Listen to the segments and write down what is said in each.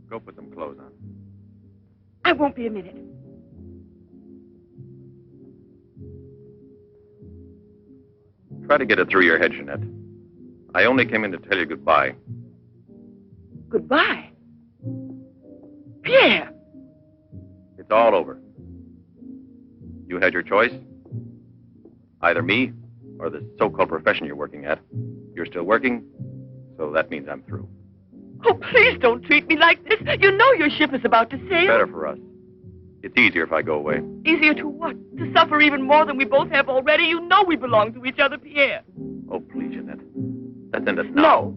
Go put some clothes on. I won't be a minute. Try to get it through your head, Jeanette. I only came in to tell you goodbye. Goodbye? Pierre! It's all over. You had your choice. Either me or the so-called profession you're working at. You're still working, so that means I'm through. Oh, please don't treat me like this. You know your ship is about to sail. Better for us. It's easier if I go away. Easier to what? To suffer even more than we both have already? You know we belong to each other, Pierre. Oh, please, Jeanette. Let's end it now.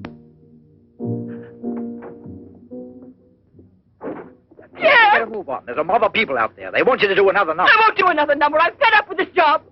No. Pierre! Better move on. There's a mob of people out there. They want you to do another number. I won't do another number. I'm fed up with this job.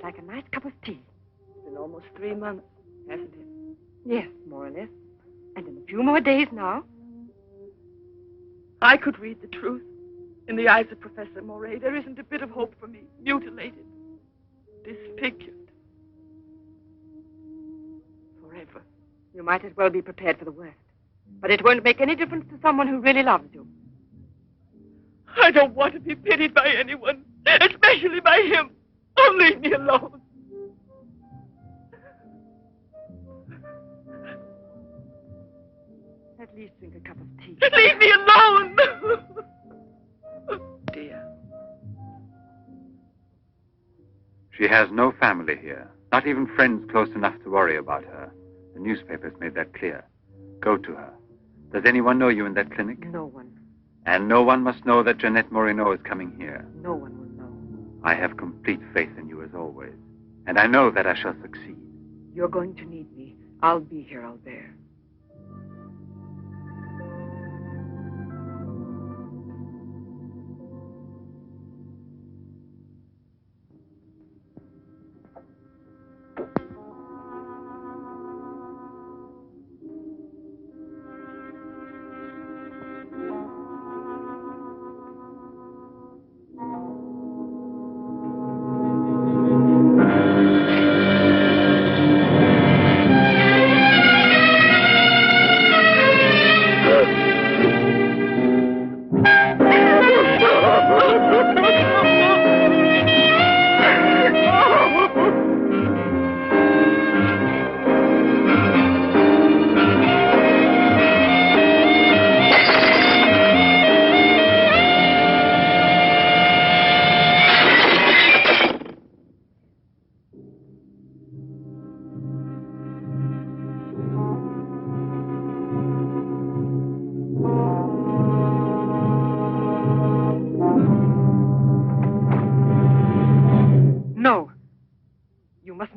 Like a nice cup of tea. It's been almost 3 months, hasn't it? Yes, more or less. And in a few more days now. I could read the truth. In the eyes of Professor Moray, there isn't a bit of hope for me. Mutilated. Disfigured. Forever. You might as well be prepared for the worst. But it won't make any difference to someone who really loves you. I don't want to be pitied by anyone, especially by him. Oh, leave me alone. At least drink a cup of tea. Leave me alone! Dear. She has no family here. Not even friends close enough to worry about her. The newspapers made that clear. Go to her. Does anyone know you in that clinic? No one. And no one must know that Jeanette Moreno is coming here. No one will know. I have complete faith in you as always. And I know that I shall succeed. You're going to need me. I'll be here, Albert.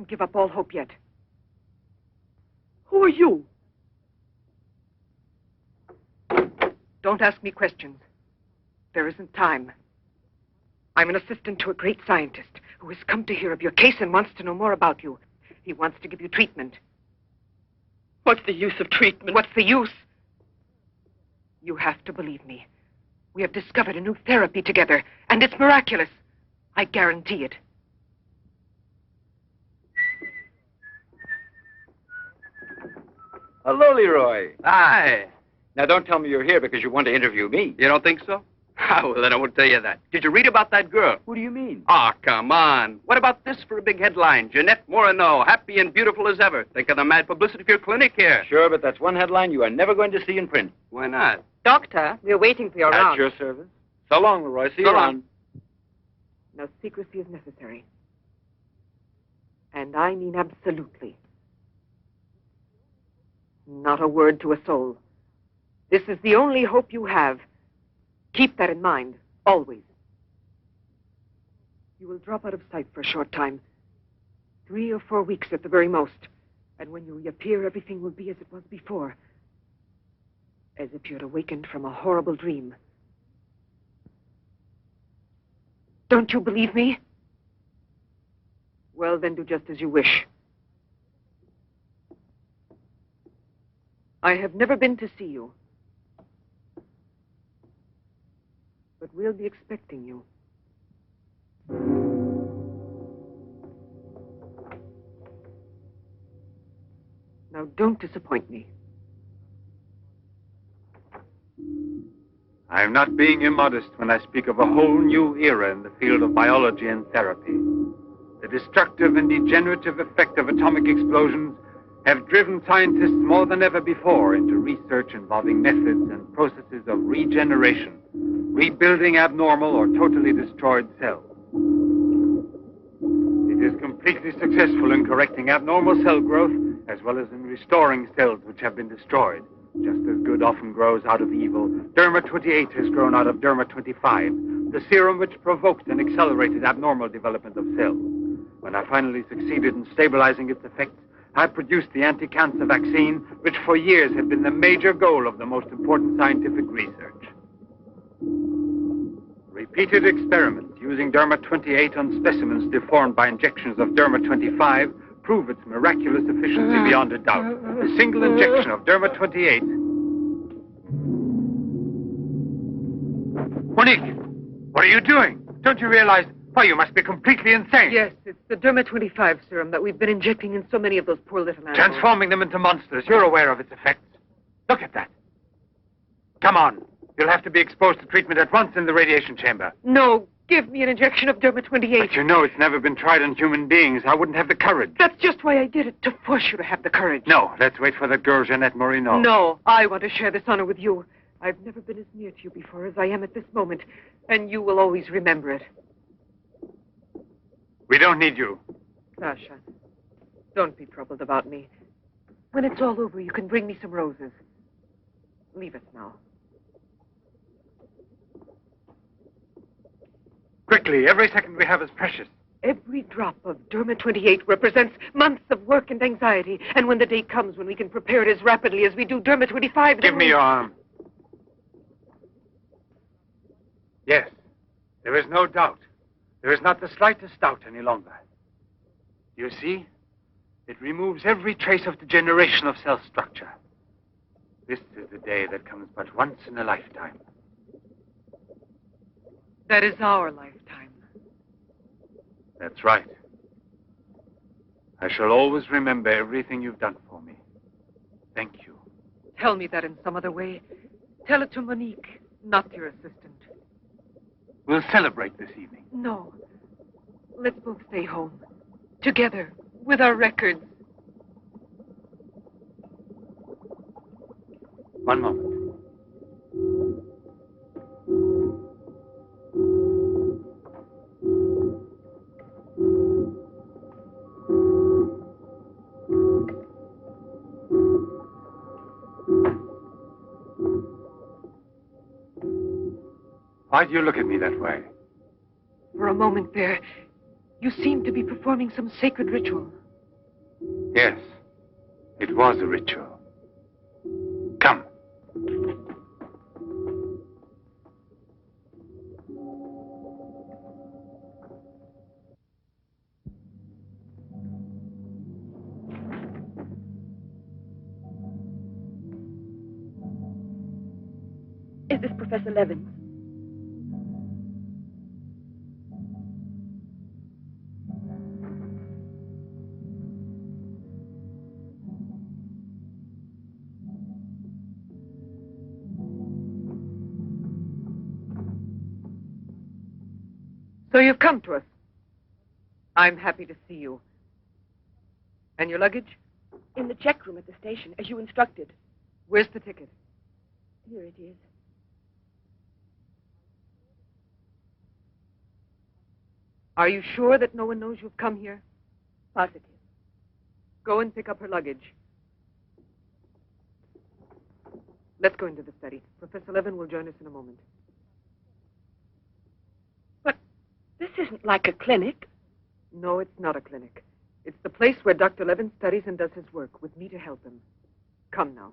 Give up all hope yet. Who are you? Don't ask me questions. There isn't time. I'm an assistant to a great scientist who has come to hear of your case and wants to know more about you. He wants to give you treatment. What's the use of treatment? What's the use? You have to believe me. We have discovered a new therapy together, and it's miraculous. I guarantee it. Hello, Leroy. Hi. Now, don't tell me you're here because you want to interview me. You don't think so? Well, then I won't tell you that. Did you read about that girl? Who do you mean? Ah, come on. What about this for a big headline? Jeanette Moreno, happy and beautiful as ever. Think of the mad publicity for your clinic here. Sure, but that's one headline you are never going to see in print. Why not? Doctor, we're waiting for your At round. your service. So long, Leroy. See you So long. around. No secrecy is necessary. And I mean absolutely. Not a word to a soul. This is the only hope you have. Keep that in mind, always. You will drop out of sight for a short time. 3 or 4 weeks at the very most. And when you reappear, everything will be as it was before. As if you had awakened from a horrible dream. Don't you believe me? Well, then do just as you wish. I have never been to see you. But we'll be expecting you. Now, don't disappoint me. I am not being immodest when I speak of a whole new era in the field of biology and therapy. The destructive and degenerative effect of atomic explosions have driven scientists more than ever before into research involving methods and processes of regeneration, rebuilding abnormal or totally destroyed cells. It is completely successful in correcting abnormal cell growth as well as in restoring cells which have been destroyed. Just as good often grows out of evil, Derma 28 has grown out of Derma 25, the serum which provoked and accelerated abnormal development of cells. When I finally succeeded in stabilizing its effects, I produced the anti-cancer vaccine, which for years had been the major goal of the most important scientific research. Repeated experiments using Derma 28 on specimens deformed by injections of Derma 25 prove its miraculous efficiency beyond a doubt. A single injection of Derma 28... Monique! What are you doing? Don't you realize... Why, you must be completely insane. Yes, it's the Derma 25 serum that we've been injecting in so many of those poor little animals. Transforming them into monsters. You're aware of its effects. Look at that. Come on. You'll have to be exposed to treatment at once in the radiation chamber. No, give me an injection of Derma 28. But you know it's never been tried on human beings. I wouldn't have the courage. That's just why I did it, to force you to have the courage. No, let's wait for that girl, Jeanette Morino. No, I want to share this honor with you. I've never been as near to you before as I am at this moment, and you will always remember it. We don't need you. Sasha, don't be troubled about me. When it's all over, you can bring me some roses. Leave us now. Quickly, every second we have is precious. Every drop of Derma 28 represents months of work and anxiety. And when the day comes when we can prepare it as rapidly as we do Derma 25... Give me your arm. Yes, there is no doubt. There is not the slightest doubt any longer. You see, it removes every trace of degeneration of cell structure. This is the day that comes but once in a lifetime. That is our lifetime. That's right. I shall always remember everything you've done for me. Thank you. Tell me that in some other way. Tell it to Monique, not your assistant. We'll celebrate this evening. No. Let's both stay home. Together, with our records. One moment. Why do you look at me that way? For a moment there, you seemed to be performing some sacred ritual. Yes, it was a ritual. Come. Is this Professor Levins? So you've come to us. I'm happy to see you. And your luggage? In the check room at the station, as you instructed. Where's the ticket? Here it is. Are you sure that no one knows you've come here? Positive. Go and pick up her luggage. Let's go into the study. Professor Levin will join us in a moment. But this isn't like a clinic. No, it's not a clinic. It's the place where Dr. Levin studies and does his work, with me to help him. Come now.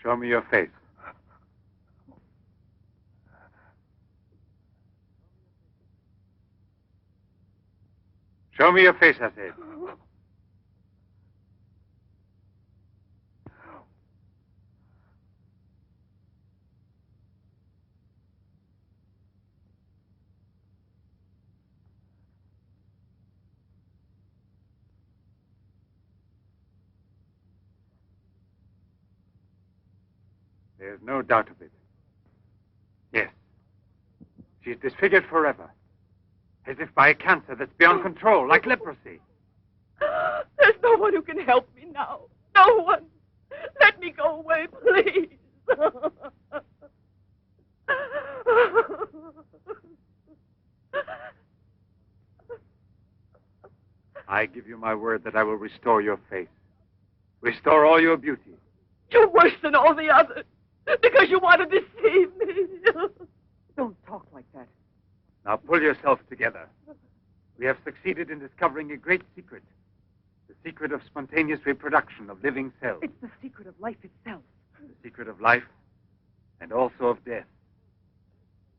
Show me your face. Show me your face, I said. There's no doubt of it. Yes. She's disfigured forever. As if by a cancer that's beyond control, like leprosy. There's no one who can help me now. No one. Let me go away, please. I give you my word that I will restore your face. Restore all your beauty. You're worse than all the others. Because you want to deceive me. Don't talk like that. Now pull yourself together. We have succeeded in discovering a great secret. The secret of spontaneous reproduction of living cells. It's the secret of life itself. The secret of life and also of death.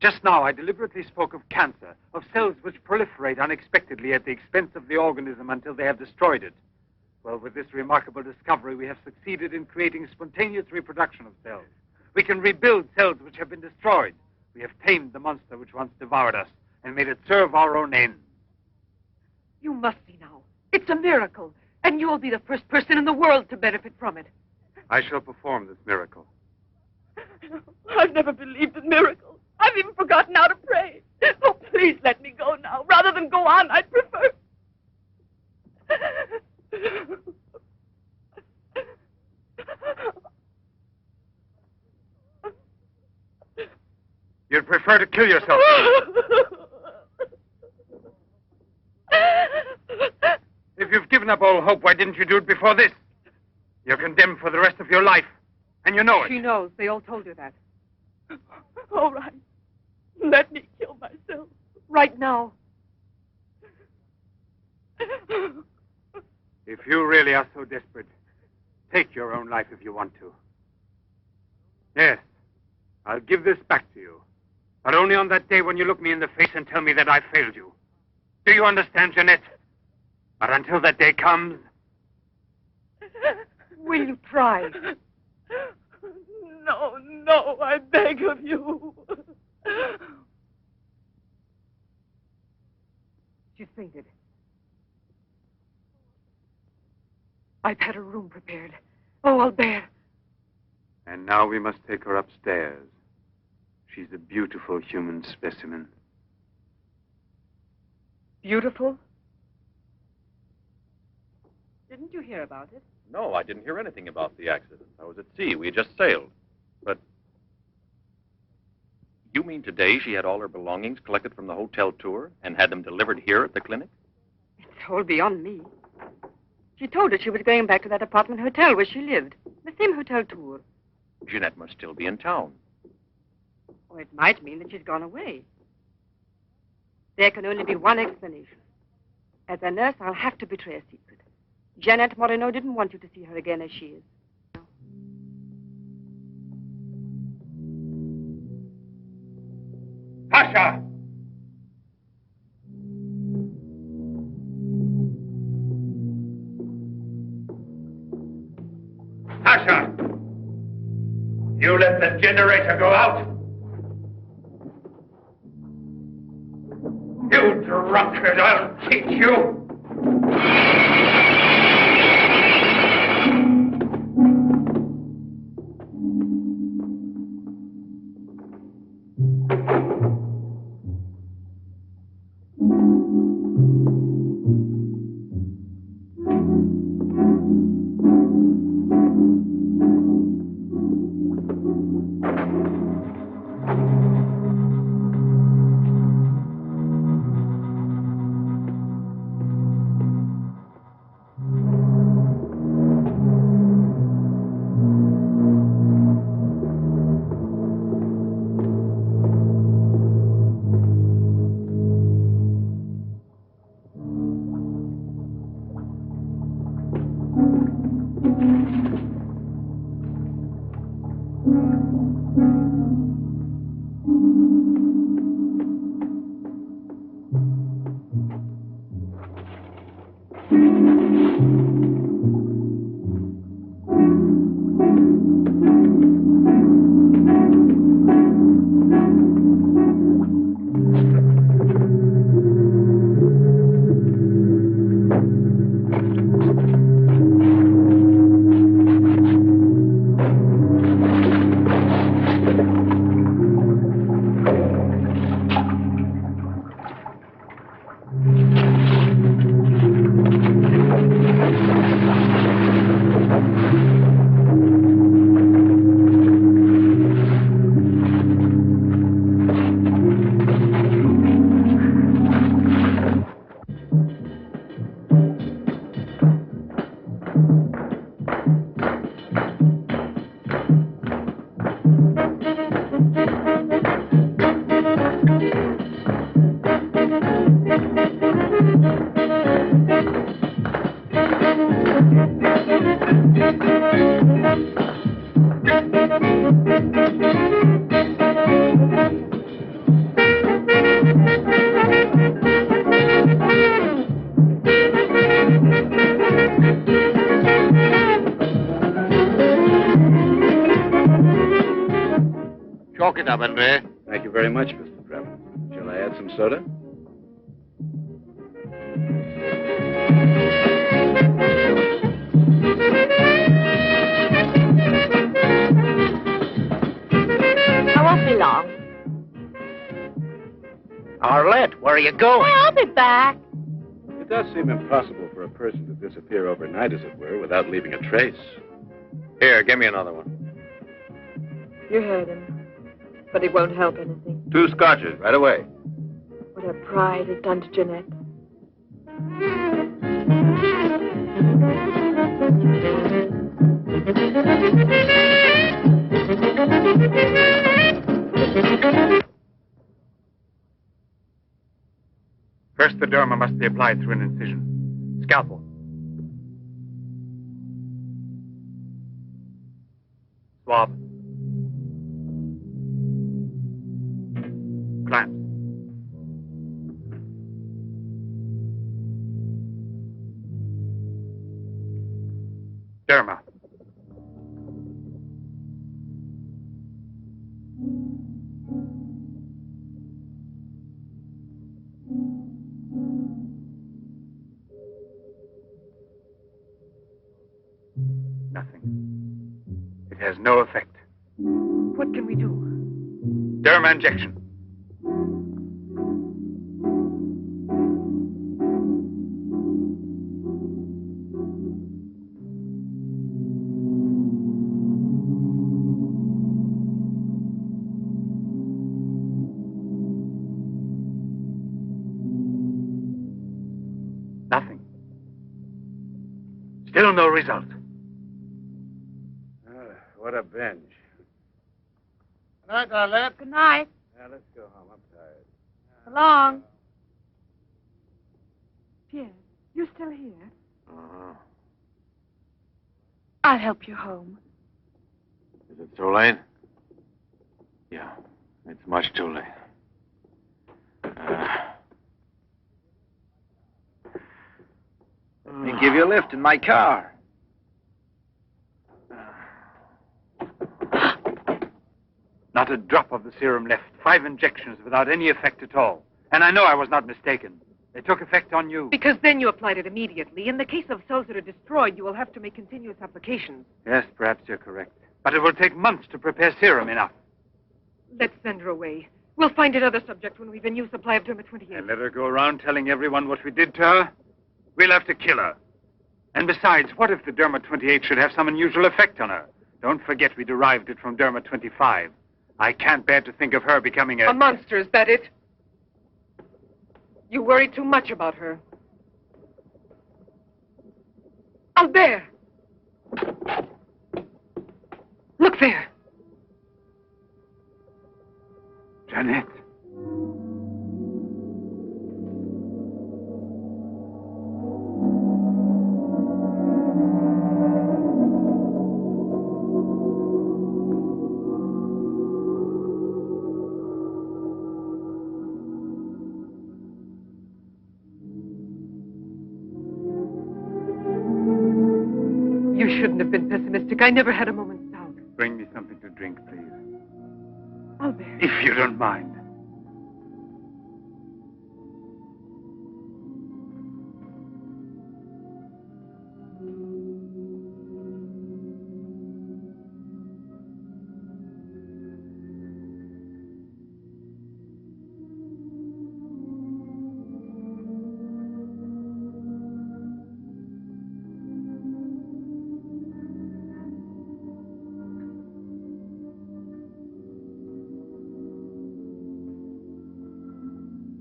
Just now I deliberately spoke of cancer, of cells which proliferate unexpectedly at the expense of the organism until they have destroyed it. Well, with this remarkable discovery, we have succeeded in creating spontaneous reproduction of cells. We can rebuild cells which have been destroyed. We have tamed the monster which once devoured us and made it serve our own ends. You must see now. It's a miracle. And you'll be the first person in the world to benefit from it. I shall perform this miracle. I've never believed in miracles. I've even forgotten how to pray. Oh, please let me go now. Rather than go on, I'd prefer... You'd prefer to kill yourself. If you've given up all hope, why didn't you do it before this? You're condemned for the rest of your life, and you know it. She knows. They all told her that. All right. Let me kill myself. Right now. If you really are so desperate, take your own life if you want to. Yes, I'll give this back to you. But only on that day when you look me in the face and tell me that I failed you. Do you understand, Jeanette? But until that day comes... Will you try? No, no, I beg of you. She's fainted. I've had her room prepared. Oh, Albert. And now we must take her upstairs. She's a beautiful human specimen. Beautiful? Didn't you hear about it? No, I didn't hear anything about the accident. I was at sea. We had just sailed. But you mean today she had all her belongings collected from the hotel tour and had them delivered here at the clinic? It's all beyond me. She told us she was going back to that apartment hotel where she lived. The same hotel tour. Jeanette must still be in town. Or it might mean that she's gone away. There can only be one explanation. As a nurse, I'll have to betray a secret. Janet Moreno didn't want you to see her again as she is. Pasha! Pasha! You let the generator go out? You drunkard, I'll teach you! Chalk it up, Andre. Thank you very much, Mr. Trevor. Shall I add some soda? I won't be long. Arlette, where are you going? I'll be back. It does seem impossible for a person to disappear overnight, as it were, without leaving a trace. Here, give me another one. You heard him. But it won't help anything. 2 scotches, right away. What her pride has done to Jeanette. First, the derma must be applied through an incision. Scalpel. Swab. Clamps. Derma. Nothing. It has no effect. What can we do? Derma injection. Nothing. Still no result. What a binge. Good night, Arlette. Good night. Now, let's go home. I'm tired. So long. Pierre, you still here? Uh-huh. I'll help you home. Is it too late? Yeah, it's much too late. Let me give you a lift in my car. Not a drop of the serum left. 5 injections without any effect at all. And I know I was not mistaken. They took effect on you. Because then you applied it immediately. In the case of cells that are destroyed, you will have to make continuous applications. Yes, perhaps you're correct. But it will take months to prepare serum enough. Let's send her away. We'll find another subject when we've a new supply of Derma 28. And let her go around telling everyone what we did to her? We'll have to kill her. And besides, what if the Derma 28 should have some unusual effect on her? Don't forget we derived it from Derma 25. I can't bear to think of her becoming A monster, is that it? You worry too much about her. Albert! Look there. Jeanette. You shouldn't have been pessimistic. I never had a moment's doubt. Bring me something to drink, please. Albert. If you don't mind.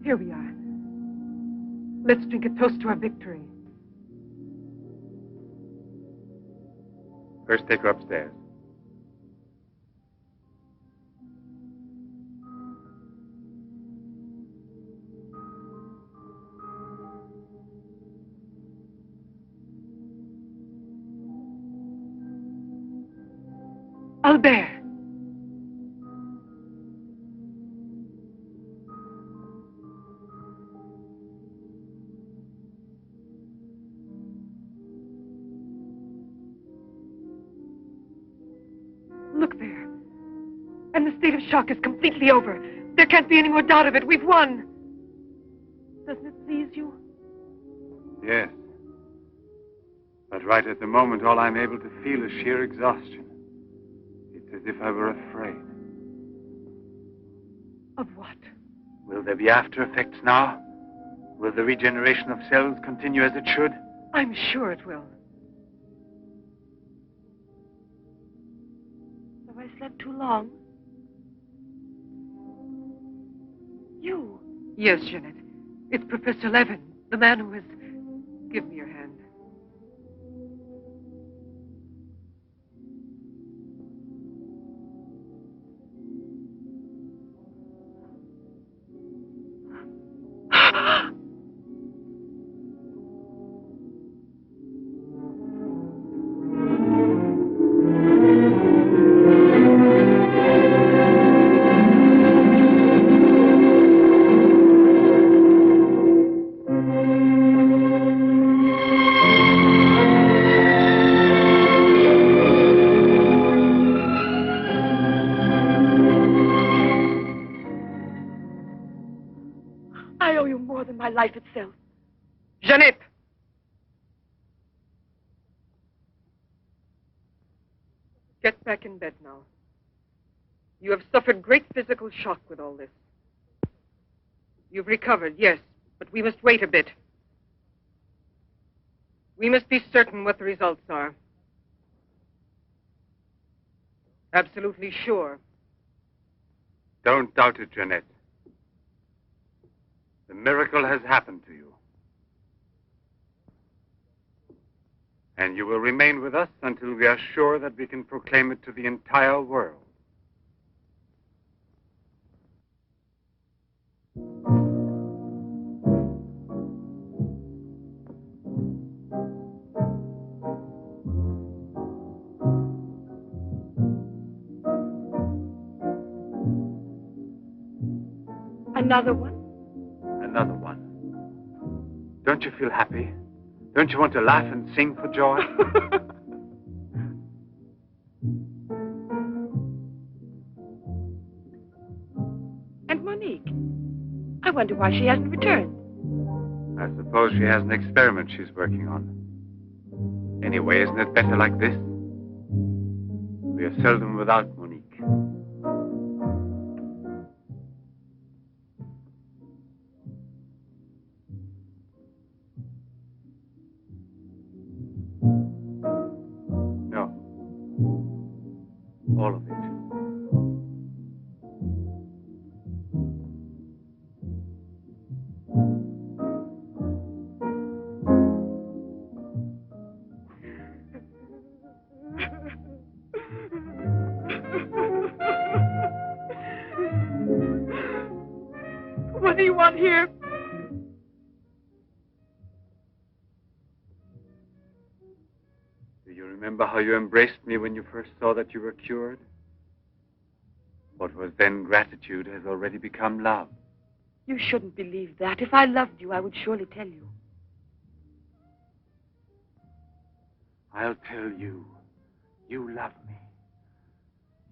Here we are. Let's drink a toast to our victory. First, take her upstairs. Albert! Look there. And the state of shock is completely over. There can't be any more doubt of it. We've won. Doesn't it please you? Yes. But right at the moment, all I'm able to feel is sheer exhaustion. It's as if I were afraid. Of what? Will there be after effects now? Will the regeneration of cells continue as it should? I'm sure it will. Have I slept too long? You. Yes, Jeanette. It's Professor Levin, the man who has... Give me your hand. I owe you more than my life itself. Jeanette! Get back in bed now. You have suffered great physical shock with all this. You've recovered, yes, but we must wait a bit. We must be certain what the results are. Absolutely sure. Don't doubt it, Jeanette. The miracle has happened to you. And you will remain with us until we are sure that we can proclaim it to the entire world. Another one? Another one. Don't you feel happy? Don't you want to laugh and sing for joy? And Monique? I wonder why she hasn't returned. I suppose she has an experiment she's working on. Anyway, isn't it better like this? We are seldom without Monique. No. All of it. What do you want here? Do you remember how you embraced me when you first saw that you were cured? What was then gratitude has already become love. You shouldn't believe that. If I loved you, I would surely tell you. I'll tell you. You love me.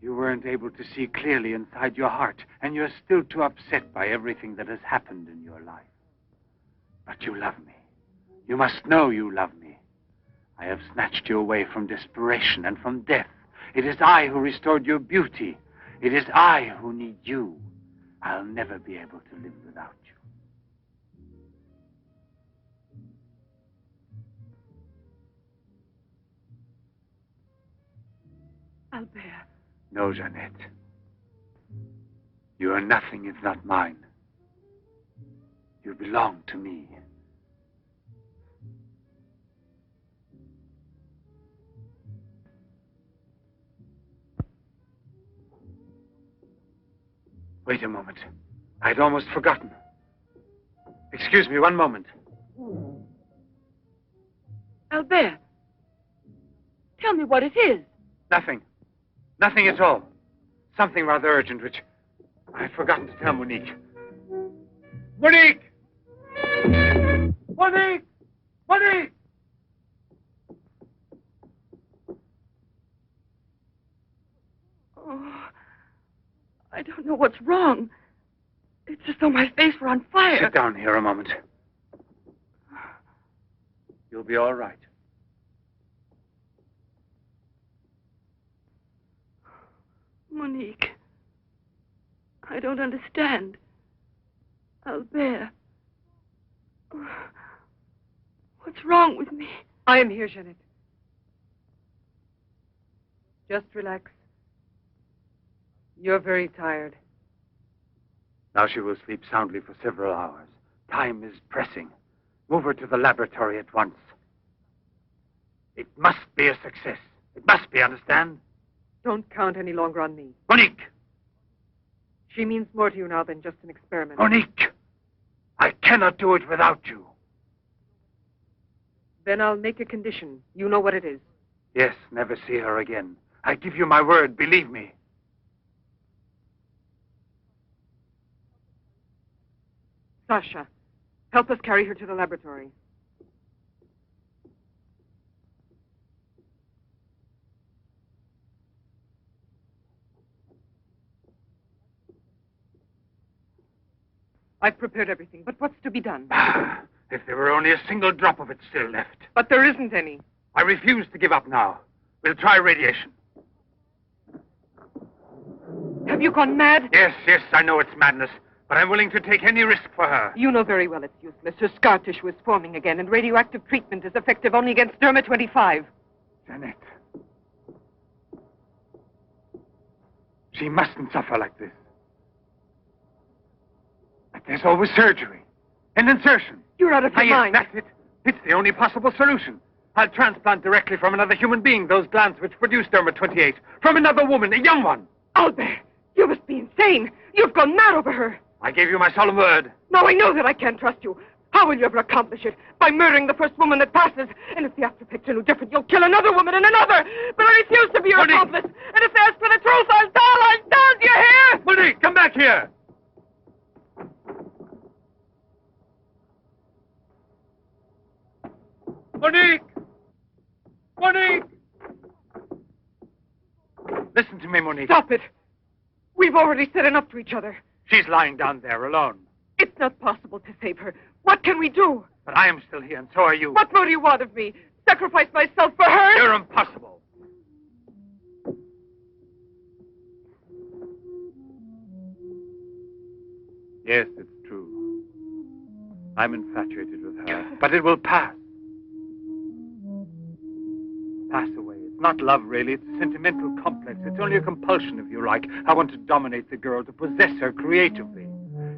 You weren't able to see clearly inside your heart, and you're still too upset by everything that has happened in your life. But you love me. You must know you love me. I have snatched you away from desperation and from death. It is I who restored your beauty. It is I who need you. I'll never be able to live without you. Albert. No, Jeanette. You are nothing if not mine. You belong to me. Wait a moment. I'd almost forgotten. Excuse me, one moment. Albert. Tell me what it is. Nothing. Nothing at all. Something rather urgent, which I'd forgotten to tell Monique. Monique! Monique! Monique! Oh, I don't know what's wrong. It's as though my face were on fire. Sit down here a moment. You'll be all right. Monique. I don't understand. Albert. What's wrong with me? I am here, Jeanette. Just relax. You're very tired. Now she will sleep soundly for several hours. Time is pressing. Move her to the laboratory at once. It must be a success. It must be, understand? Don't count any longer on me. Monique! She means more to you now than just an experiment. Monique! I cannot do it without you. Then I'll make a condition. You know what it is. Yes, never see her again. I give you my word, believe me. Sasha, help us carry her to the laboratory. I've prepared everything, but what's to be done? If there were only a single drop of it still left. But there isn't any. I refuse to give up now. We'll try radiation. Have you gone mad? Yes, I know it's madness, but I'm willing to take any risk for her. You know very well it's useless. Her scar tissue is forming again, and radioactive treatment is effective only against Derma 25. Jeanette. She mustn't suffer like this. But there's always surgery. An insertion. You're out of your mind. That's it. It's the only possible solution. I'll transplant directly from another human being those glands which produce Derma 28. From another woman, a young one. Albert, you must be insane. You've gone mad over her. I gave you my solemn word. Now I know that I can't trust you. How will you ever accomplish it? By murdering the first woman that passes. And if the after picture no different, you'll kill another woman and another. But I refuse to be your accomplice. And if they ask for the truth, I'll tell. Do you hear? Monique, come back here. Monique! Monique! Listen to me, Monique. Stop it. We've already said enough to each other. She's lying down there alone. It's not possible to save her. What can we do? But I am still here, and so are you. What more do you want of me? Sacrifice myself for her? You're impossible. Yes, it's true. I'm infatuated with her. But it will pass. Pass away. It's not love, really. It's a sentimental complex. It's only a compulsion, if you like. I want to dominate the girl, to possess her creatively.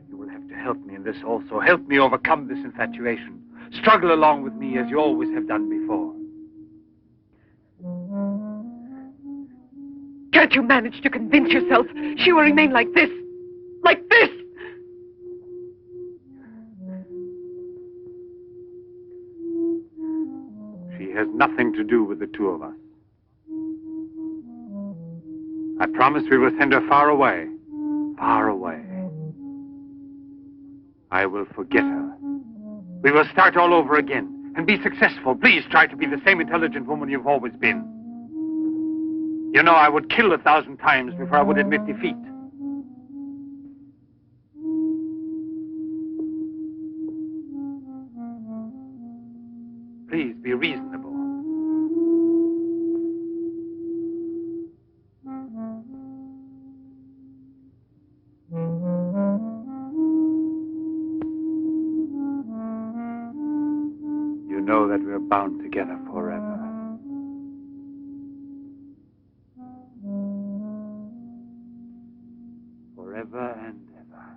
You will have to help me in this also. Help me overcome this infatuation. Struggle along with me as you always have done before. Can't you manage to convince yourself she will remain like this? Like this? She has nothing to do with the two of us. I promise we will send her far away. Far away. I will forget her. We will start all over again. and be successful. Please try to be the same intelligent woman you've always been. You know, I would kill 1,000 times before I would admit defeat. Please be reasonable. You know that we're bound together forever. Forever and ever.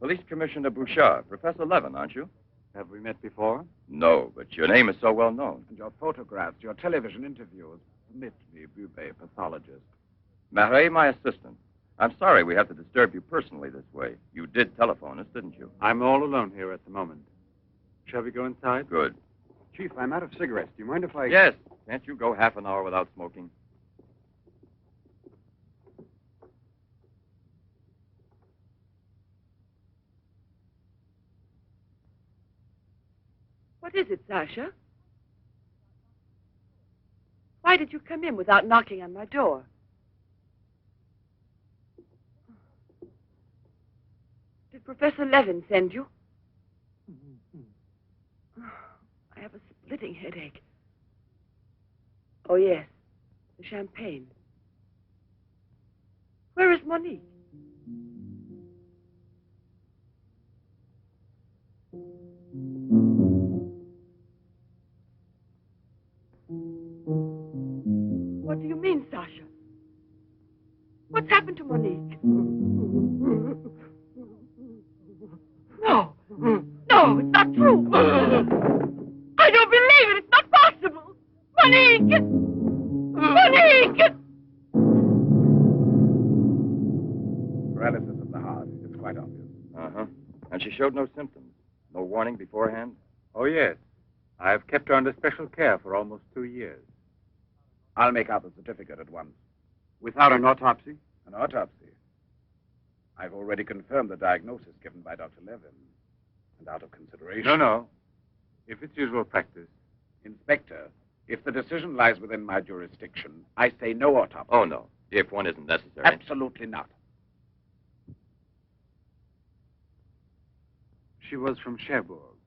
Police Commissioner Bouchard, Professor Levin, aren't you? Have we met before? No, but your name is so well known. And your photographs, your television interviews. Permit me, Bube, pathologist. Marais, my assistant. I'm sorry we have to disturb you personally this way. You did telephone us, didn't you? I'm all alone here at the moment. Shall we go inside? Good. Chief, I'm out of cigarettes. Do you mind if I... Yes. Can't you go half an hour without smoking? What is it, Sasha? Why did you come in without knocking on my door? Did Professor Levin send you? I have a splitting headache. Oh, yes. The champagne. Where is Monique? What do you mean, Sasha? What's happened to Monique? No. No, it's not true. I don't believe it. It's not possible. Monique! Monique! Paralysis of the heart. It's quite obvious. Uh-huh. And she showed no symptoms. No warning beforehand? Oh, yes. I've kept her under special care for almost 2 years. I'll make out the certificate at once. Without an autopsy? An autopsy. I've already confirmed the diagnosis given by Dr. Levin. And out of consideration... No. If it's usual practice. Inspector, if the decision lies within my jurisdiction, I say no autopsy. Oh, no. If one isn't necessary. Absolutely not. She was from Cherbourg.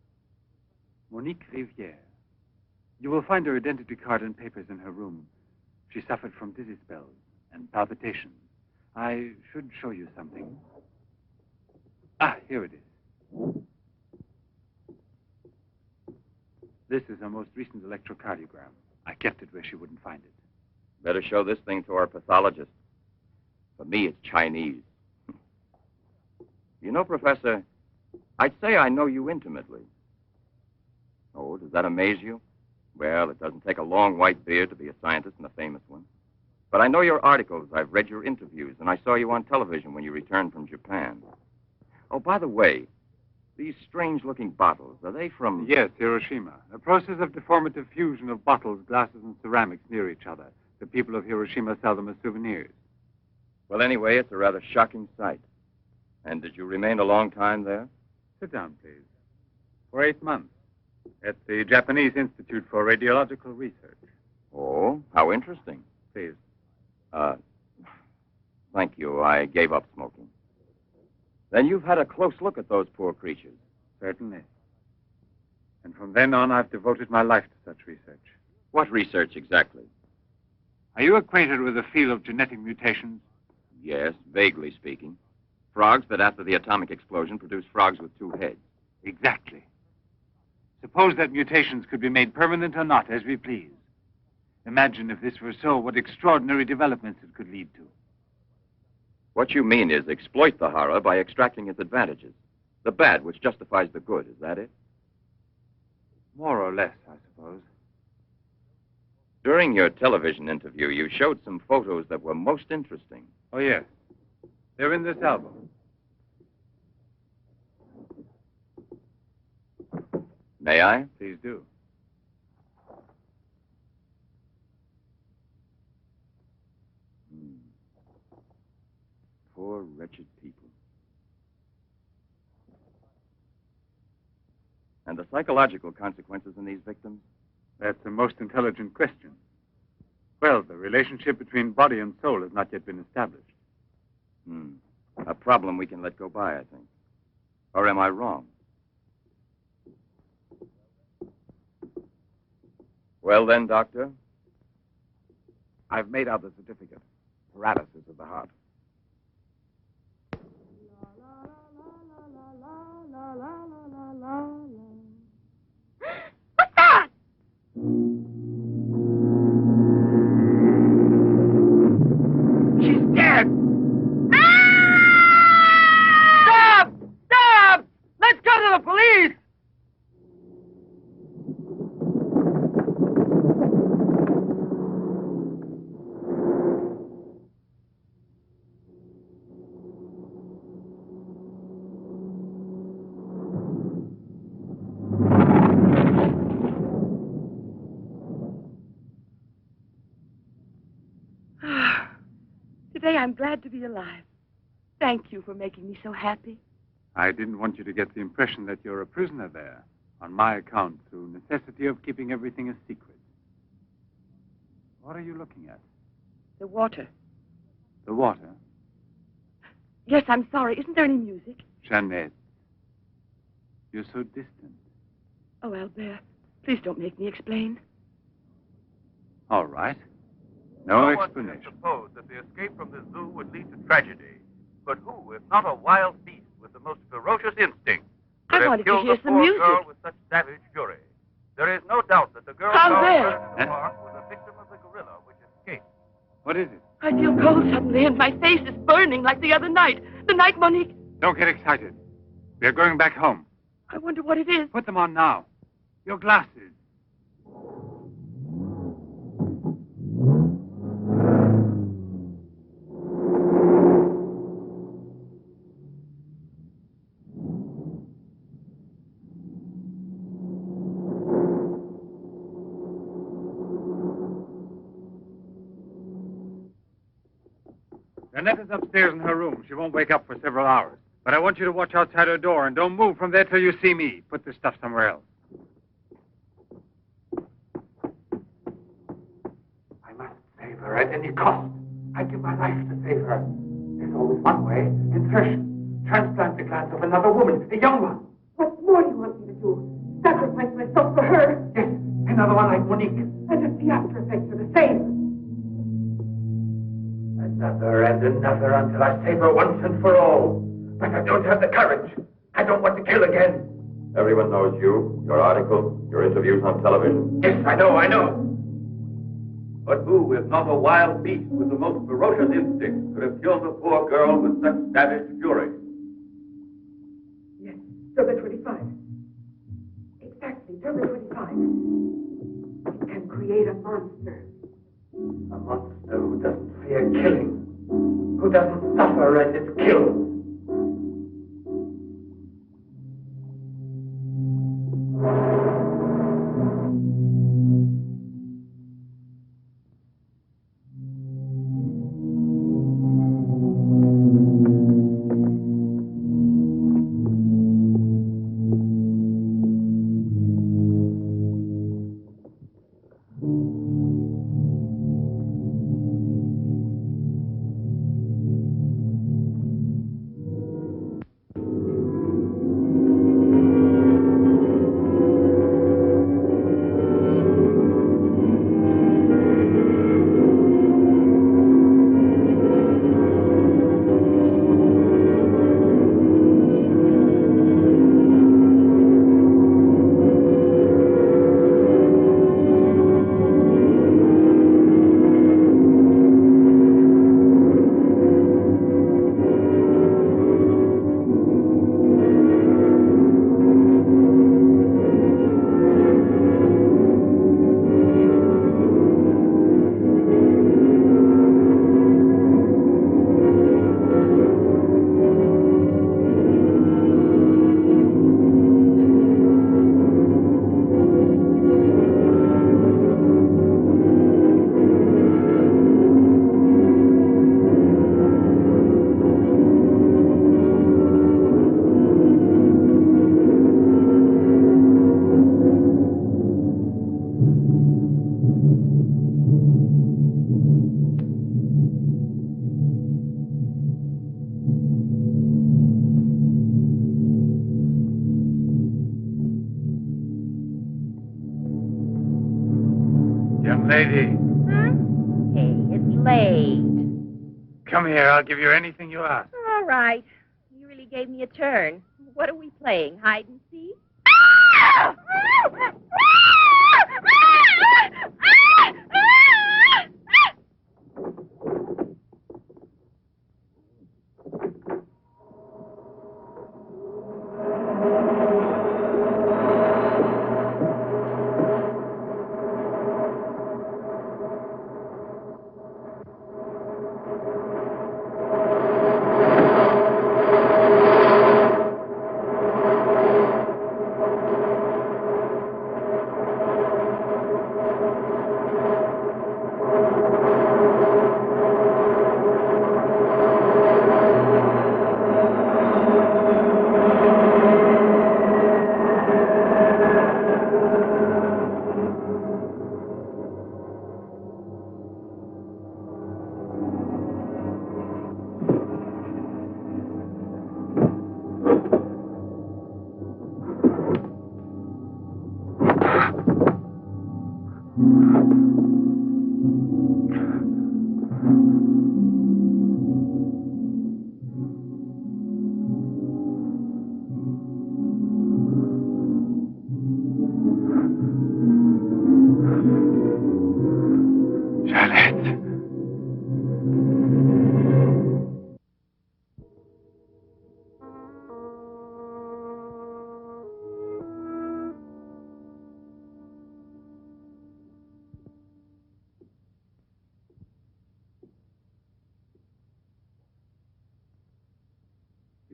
Monique Rivière. You will find her identity card and papers in her room. She suffered from dizzy spells and palpitations. I should show you something. Ah, here it is. This is her most recent electrocardiogram. I kept it where she wouldn't find it. Better show this thing to our pathologist. For me, it's Chinese. You know, Professor, I'd say I know you intimately. Oh, does that amaze you? Well, it doesn't take a long white beard to be a scientist and a famous one. But I know your articles, I've read your interviews, and I saw you on television when you returned from Japan. Oh, by the way, these strange-looking bottles, are they from... Yes, Hiroshima. A process of deformative fusion of bottles, glasses, and ceramics near each other. The people of Hiroshima sell them as souvenirs. Well, anyway, it's a rather shocking sight. And did you remain a long time there? Sit down, please. For 8 months. At the Japanese Institute for Radiological Research. Oh, how interesting. Please. Thank you. I gave up smoking. Then you've had a close look at those poor creatures. Certainly. And from then on, I've devoted my life to such research. What research exactly? Are you acquainted with the field of genetic mutations? Yes, vaguely speaking. Frogs that after the atomic explosion produced frogs with 2 heads. Exactly. Suppose that mutations could be made permanent or not, as we please. Imagine if this were so, what extraordinary developments it could lead to. What you mean is exploit the horror by extracting its advantages. The bad which justifies the good, is that it? More or less, I suppose. During your television interview, you showed some photos that were most interesting. Oh, yes. They're in this album. May I? Please do. Poor, wretched people. And the psychological consequences in these victims? That's the most intelligent question. Well, the relationship between body and soul has not yet been established. A problem we can let go by, I think. Or am I wrong? Well then, Doctor? I've made out the certificate. Paralysis of the heart. What's that? She's dead! Stop! Stop! Let's go to the police! Today I'm glad to be alive. Thank you for making me so happy. I didn't want you to get the impression that you're a prisoner there, on my account, through necessity of keeping everything a secret. What are you looking at? The water. The water? Yes, I'm sorry. Isn't there any music? Jeanette. You're so distant. Oh, Albert, please don't make me explain. All right. No explanation. Suppose that the escape from the zoo would lead to tragedy. But who, if not a wild beast with the most ferocious instinct, could I have wanted to killed hear the some poor music. girl with such savage fury? There is no doubt that the girl How found there? in the park was a victim of the gorilla which escaped. What is it? I feel cold suddenly, and my face is burning like the other night. The night, Monique. Don't get excited. We're going back home. I wonder what it is. Put them on now. Your glasses. Jeanette is upstairs in her room. She won't wake up for several hours. But I want you to watch outside her door and don't move from there till you see me. Put this stuff somewhere else. I must save her at any cost. I'd give my life to save her. There's always one way. Insertion. Transplant the glance of another woman, a young one. What more do you want me to do? Sacrifice myself for her? Yes, another one like Monique. And if the after effects are the same. Another and another until I save her once and for all. But I don't have the courage. I don't want to kill again. Everyone knows you, your articles, your interviews on television. Yes, I know. But who, if not a wild beast with the most ferocious instinct, could have killed the poor girl with such savage fury? Yes, Turbo 25. Exactly, Turbo 25. It can create a monster. A monster who doesn't fear killing. Who doesn't suffer and is killed. Young lady, Hey, it's late. come here. I'll give you anything you ask. All right. You really gave me a turn. What are we playing? Hide and seek?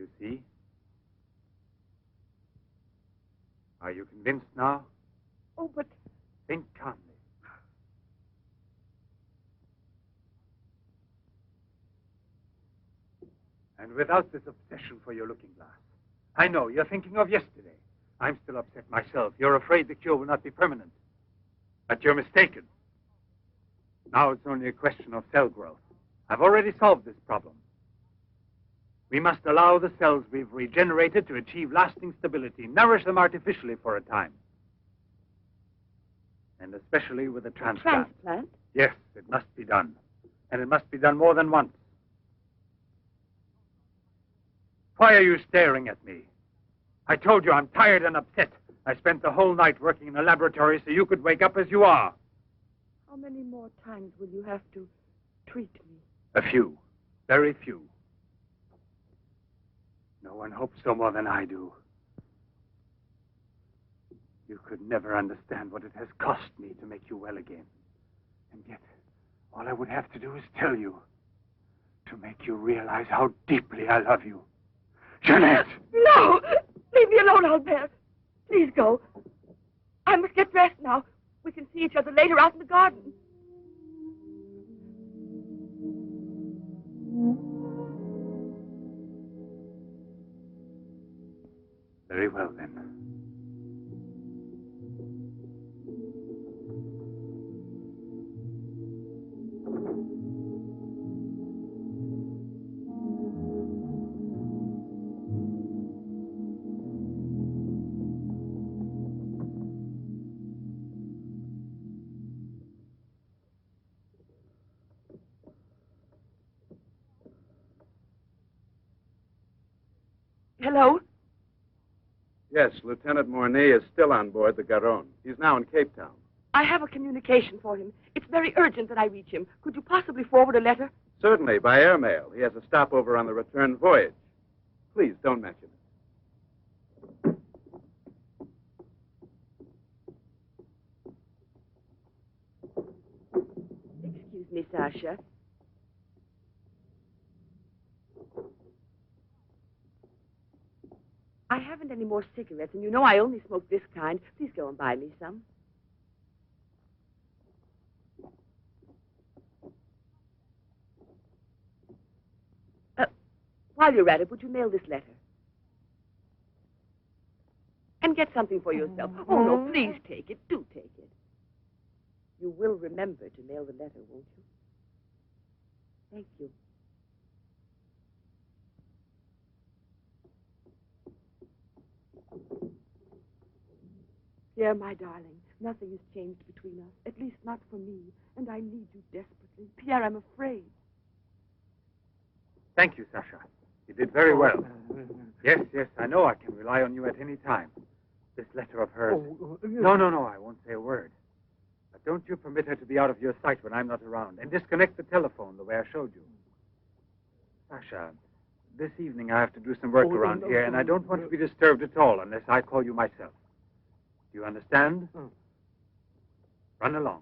You see? Are you convinced now? Oh, but Think calmly. And without this obsession for your looking glass. I know, you're thinking of yesterday. I'm still upset myself. You're afraid the cure will not be permanent. But you're mistaken. Now it's only a question of cell growth. I've already solved this problem. We must allow the cells we've regenerated to achieve lasting stability, nourish them artificially for a time. And especially with a transplant. transplant? Yes, it must be done. And it must be done more than once. Why are you staring at me? I told you I'm tired and upset. I spent the whole night working in a laboratory so you could wake up as you are. How many more times will you have to treat me? A few. Very few. No one hopes so more than I do. You could never understand what it has cost me to make you well again. And yet, all I would have to do is tell you. To make you realize how deeply I love you. Jeanette! No! Leave me alone, Albert. Please go. I must get dressed now. We can see each other later out in the garden. Very well, then. Hello? Yes, Lieutenant Mornay is still on board the Garonne. He's now in Cape Town. I have a communication for him. It's very urgent that I reach him. Could you possibly forward a letter? Certainly, by airmail. He has a stopover on the return voyage. Please, don't mention it. Excuse me, Sasha. I haven't any more cigarettes, and you know I only smoke this kind. Please go and buy me some. While you're at it, would you mail this letter? And get something for yourself. Oh, no, please take it. Do take it. You will remember to mail the letter, won't you? Thank you. Pierre, my darling, Nothing has changed between us, at least not for me. And I need you desperately. Pierre, I'm afraid. Thank you, Sasha. You did very well. Yes, I know I can rely on you at any time. This letter of hers. No, I won't say a word. But don't you permit her to be out of your sight when I'm not around. And disconnect the telephone the way I showed you. Sasha, this evening I have to do some work around here, and I don't want to be disturbed at all unless I call you myself. Do you understand? Run along.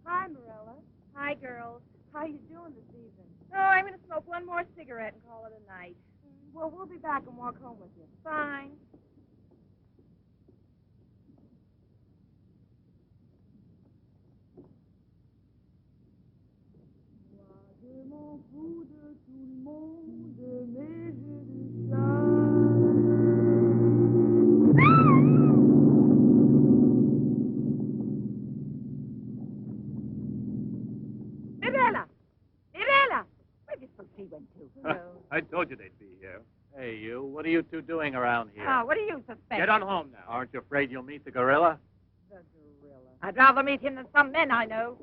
Hi, Marilla. Hi, girls. How you doing this evening? Oh, I'm going to smoke one more cigarette and call it a night. Well, we'll be back and walk home with you. Fine. I told you they'd be here. Hey, you. What are you two doing around here? Oh, what do you suspect? Get on home now. Aren't you afraid you'll meet the gorilla? The gorilla. I'd rather meet him than some men I know.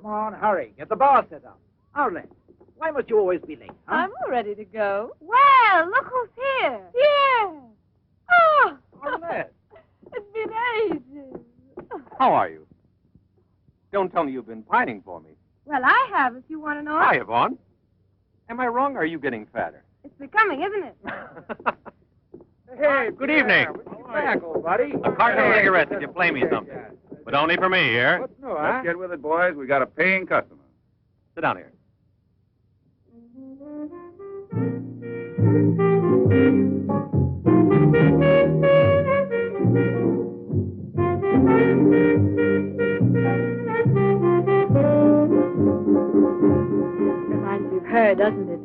Come on, hurry. Get the bar set up. Arlen, why must you always be late? Huh? I'm all ready to go. Well, look who's here. Yeah. Oh, Arlen. It's been ages. How are you? Don't tell me you've been pining for me. Well, I have, if you want to know. Hi, Yvonne. Am I wrong, or are you getting fatter? It's becoming, isn't it? Hey, good evening. Welcome back, old buddy. A carton of cigarettes if you play me something. But only for me here. What's new, huh? Let's get with it, boys. We got a paying customer. Sit down here. Reminds me of her, doesn't it?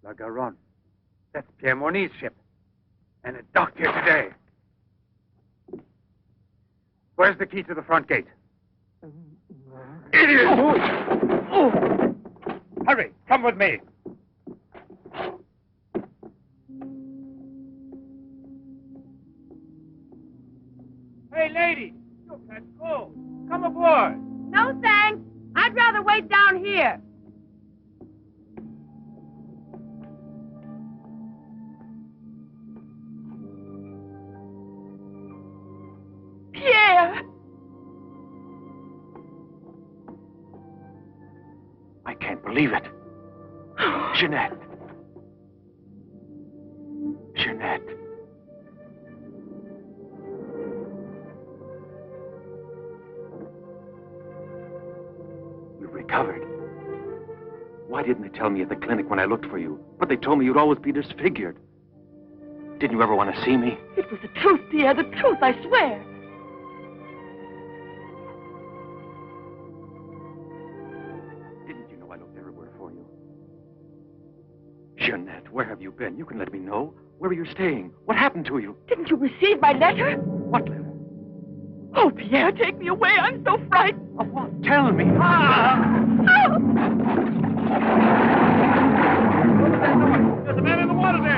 La Garonne. That's Pierre Morny's ship. And it docked here today. Where's the key to the front gate? Idiot! Hurry, come with me. Hey, lady, you catch cold. Come aboard. No, thanks. I'd rather wait down here. Pierre! I can't believe it. Jeanette. Jeanette. You've recovered. Why didn't they tell me at the clinic when I looked for you? But they told me you'd always be disfigured. Didn't you ever want to see me? It was the truth, Pierre, the truth, I swear. Didn't you know I looked everywhere for you? Jeanette, where have you been? You can let me know. Where are you staying? What happened to you? Didn't you receive my letter? What letter? Oh, Pierre, take me away. I'm so frightened. Of what? Tell me. There's a man in the water there. I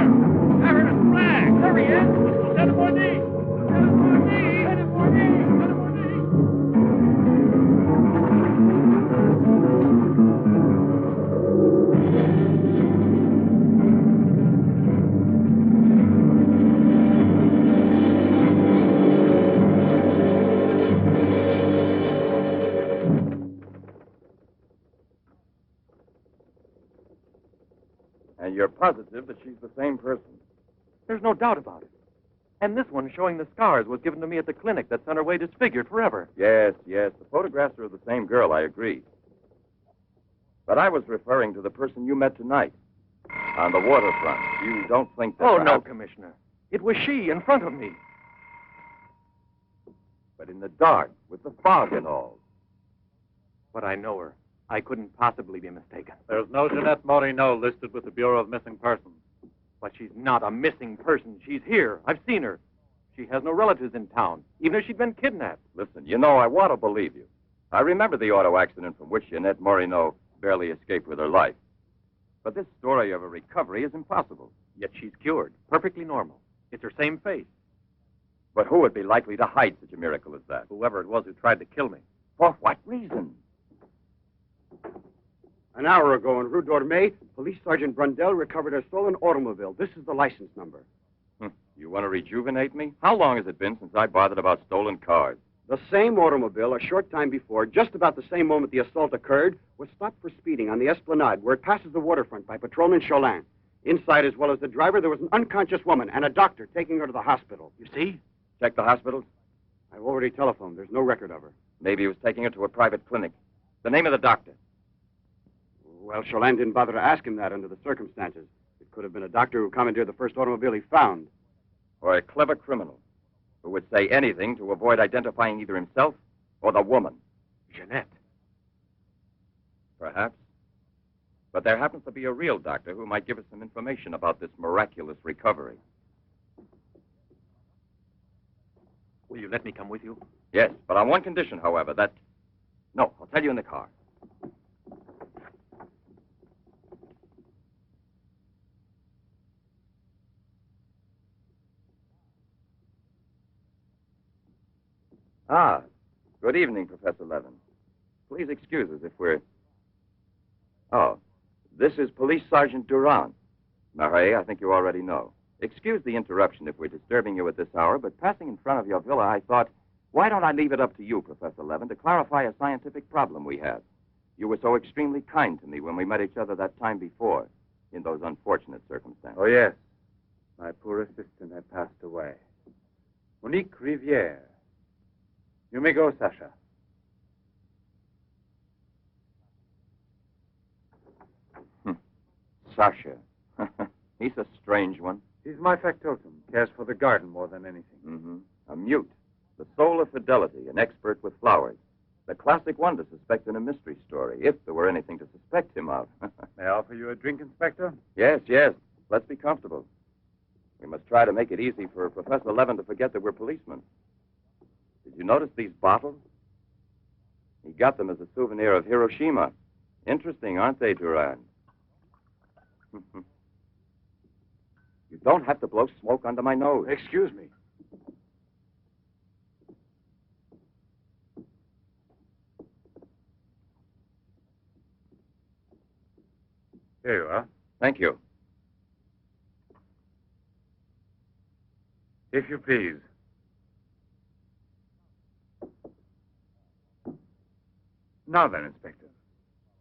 heard a flag. There he is. Lieutenant Bourdie. Lieutenant Bourdie. Lieutenant Bourdie. Lieutenant Bourdie. And you're positive that she's the same person? There's no doubt about it. And this one showing the scars was given to me at the clinic that sent her away disfigured forever. Yes, yes. The photographs are of the same girl, I agree. But I was referring to the person you met tonight on the waterfront. You don't think that Oh, no, perhaps... Commissioner. It was she in front of me. But in the dark, with the fog and all. But I know her. I couldn't possibly be mistaken. There's no Jeanette Morino listed with the Bureau of Missing Persons. But she's not a missing person. She's here. I've seen her. She has no relatives in town, even if she'd been kidnapped. Listen, you know, I want to believe you. I remember the auto accident from which Jeanette Morino barely escaped with her life. But this story of a recovery is impossible. Yet she's cured, perfectly normal. It's her same face. But who would be likely to hide such a miracle as that? Whoever it was who tried to kill me. For what reason? An hour ago in Rue d'Orme, Police Sergeant Brundell recovered a stolen automobile. This is the license number. You want to rejuvenate me? How long has it been since I bothered about stolen cars? The same automobile, a short time before, just about the same moment the assault occurred, was stopped for speeding on the Esplanade, where it passes the waterfront by Patrolman Cholin. Inside, as well as the driver, there was an unconscious woman and a doctor taking her to the hospital. You see? Check the hospitals? I've already telephoned. There's no record of her. Maybe he was taking her to a private clinic. The name of the doctor? Well, Cholin didn't bother to ask him that under the circumstances. It could have been a doctor who commandeered the first automobile he found. Or a clever criminal who would say anything to avoid identifying either himself or the woman. Jeanette. Perhaps. But there happens to be a real doctor who might give us some information about this miraculous recovery. Will you let me come with you? Yes, but on one condition, however, that... No, I'll tell you in the car. Ah, good evening, Professor Levin. Please excuse us if we're... Oh, this is Police Sergeant Durand. Marais, I think you already know. Excuse the interruption if we're disturbing you at this hour, but passing in front of your villa, I thought, why don't I leave it up to you, Professor Levin, to clarify a scientific problem we had? You were so extremely kind to me when we met each other that time before, in those unfortunate circumstances. Oh, yes. My poor assistant had passed away. Monique Rivière. You may go, Sasha. Sasha. He's a strange one. He's my factotum. Cares for the garden more than anything. Mm-hmm. A mute. The soul of fidelity, an expert with flowers. The classic one to suspect in a mystery story, if there were anything to suspect him of. May I offer you a drink, Inspector? Yes, yes. Let's be comfortable. We must try to make it easy for Professor Levin to forget that we're policemen. Did you notice these bottles? He got them as a souvenir of Hiroshima Interesting, aren't they, Duran? You don't have to blow smoke under my nose. Excuse me. Here you are. Thank you. If you please. Now then, Inspector.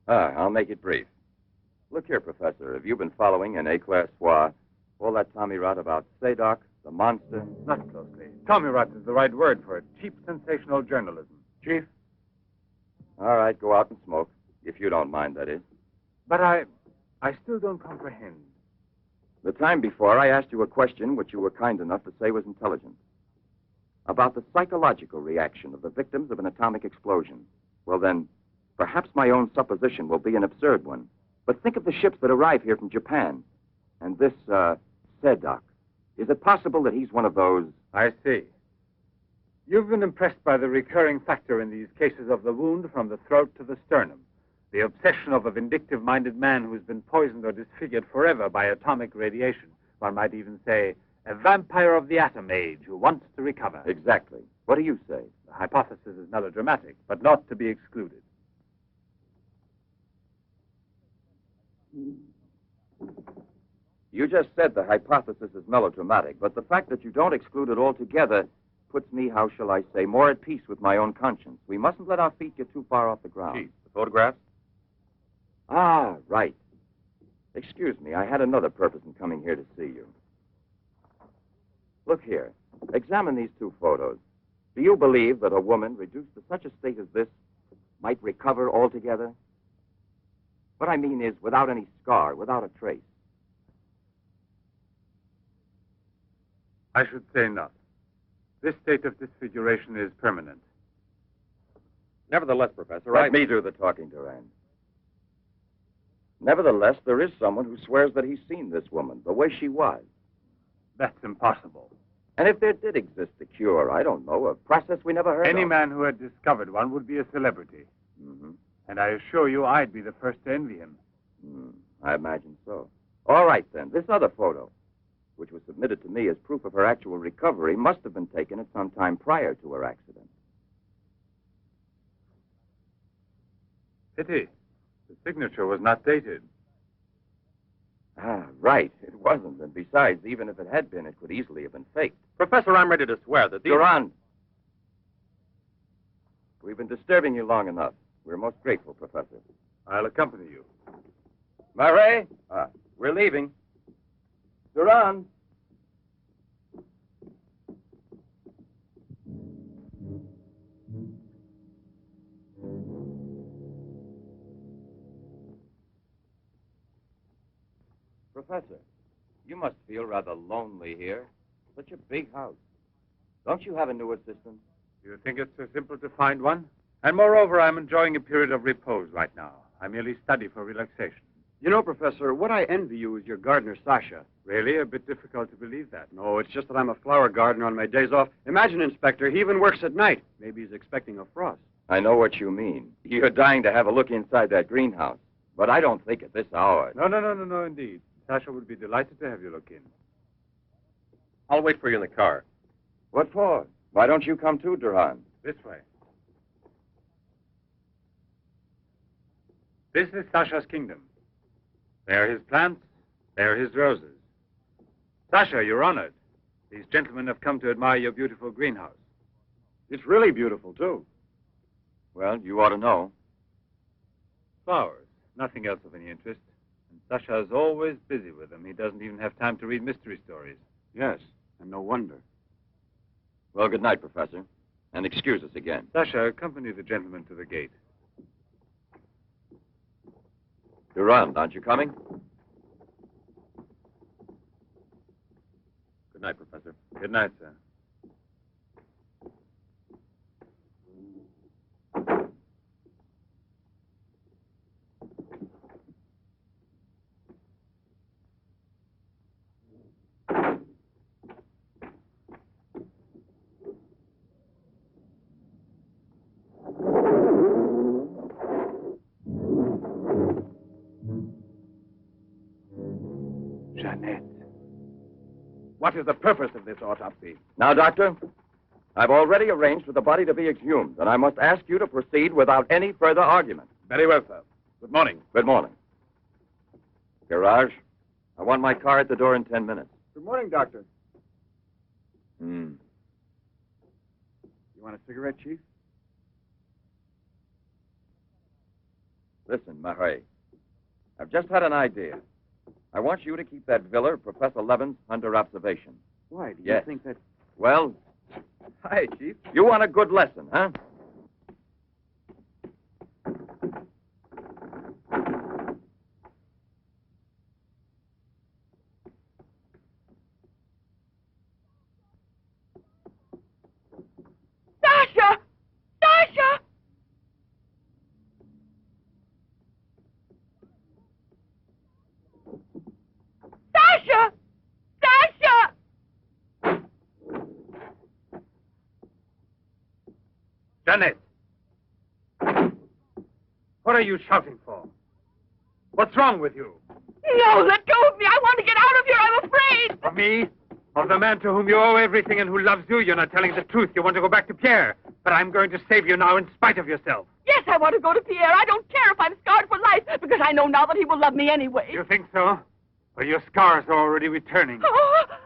I'll make it brief. Look here, Professor. Have you been following in éclair soir all that Tommy rot about Seddok, the monster? Not closely. Tommy rot is the right word for it. Cheap, sensational journalism. Chief? All right, go out and smoke. If you don't mind, that is. But I still don't comprehend. The time before, I asked you a question which you were kind enough to say was intelligent. About the psychological reaction of the victims of an atomic explosion. Well, then, perhaps my own supposition will be an absurd one. But think of the ships that arrive here from Japan. And this, Seddok. Is it possible that he's one of those? I see. You've been impressed by the recurring factor in these cases of the wound from the throat to the sternum. The obsession of a vindictive-minded man who's been poisoned or disfigured forever by atomic radiation. One might even say, a vampire of the atom age who wants to recover. Exactly. What do you say? The hypothesis is melodramatic, but not to be excluded. You just said the hypothesis is melodramatic, but the fact that you don't exclude it altogether puts me, how shall I say, more at peace with my own conscience. We mustn't let our feet get too far off the ground. Chief, the photographs? Ah, right. Excuse me, I had another purpose in coming here to see you. Look here. Examine these two photos. Do you believe that a woman reduced to such a state as this might recover altogether? What I mean is without any scar, without a trace. I should say not. This state of disfiguration is permanent. Nevertheless, Professor, Let me do the talking, Duran. Nevertheless, there is someone who swears that he's seen this woman, the way she was. That's impossible. And if there did exist a cure, I don't know, a process we never heard of. Any man who had discovered one would be a celebrity. Mm-hmm. And I assure you I'd be the first to envy him. I imagine so. All right, then. This other photo, which was submitted to me as proof of her actual recovery, must have been taken at some time prior to her accident. Pity. The signature was not dated. Ah, right. It wasn't. And besides, even if it had been, it could easily have been faked. Professor, I'm ready to swear that these... Durand! We've been disturbing you long enough. We're most grateful, Professor. I'll accompany you. Murray! We're leaving. Durand! Professor, you must feel rather lonely here. Such a big house. Don't you have a new assistant? You think it's so simple to find one? And moreover, I'm enjoying a period of repose right now. I merely study for relaxation. You know, Professor, what I envy you is your gardener, Sasha. Really? A bit difficult to believe that. No, it's just that I'm a flower gardener on my days off. Imagine, Inspector, he even works at night. Maybe he's expecting a frost. I know what you mean. You're dying to have a look inside that greenhouse. But I don't think at this hour. No, indeed. Sasha would be delighted to have you look in. I'll wait for you in the car. What for? Why don't you come too, Durand? This way. This is Sasha's kingdom. There are his plants. There are his roses. Sasha, you're honored. These gentlemen have come to admire your beautiful greenhouse. It's really beautiful, too. Well, you ought to know. Flowers. Nothing else of any interest. And Sasha's always busy with them. He doesn't even have time to read mystery stories. Yes, and no wonder. Well, good night, Professor. And excuse us again. Sasha, accompany the gentleman to the gate. Durand, aren't you coming? Good night, Professor. Good night, sir. Jeanette. What is the purpose of this autopsy? Now, Doctor, I've already arranged for the body to be exhumed, and I must ask you to proceed without any further argument. Very well, sir. Good morning. Good morning. Garage, I want my car at the door in 10 minutes. Good morning, Doctor. Hmm. You want a cigarette, Chief? Listen, Marais, I've just had an idea. I want you to keep that villa of Professor Levin's under observation. Why? Do you Yes. think that... Well, Hi, Chief. you want a good lesson, huh? Sasha! Sasha! Sasha! Sasha! Janet! What are you shouting for? What's wrong with you? No, let go of me. I want to get out of here. I'm afraid. Of me? Of the man to whom you owe everything and who loves you? You're not telling the truth. You want to go back to Pierre. But I'm going to save you now in spite of yourself. Yes, I want to go to Pierre. I don't care if I'm scarred for life, because I know now that he will love me anyway. You think so? Well, your scars are already returning.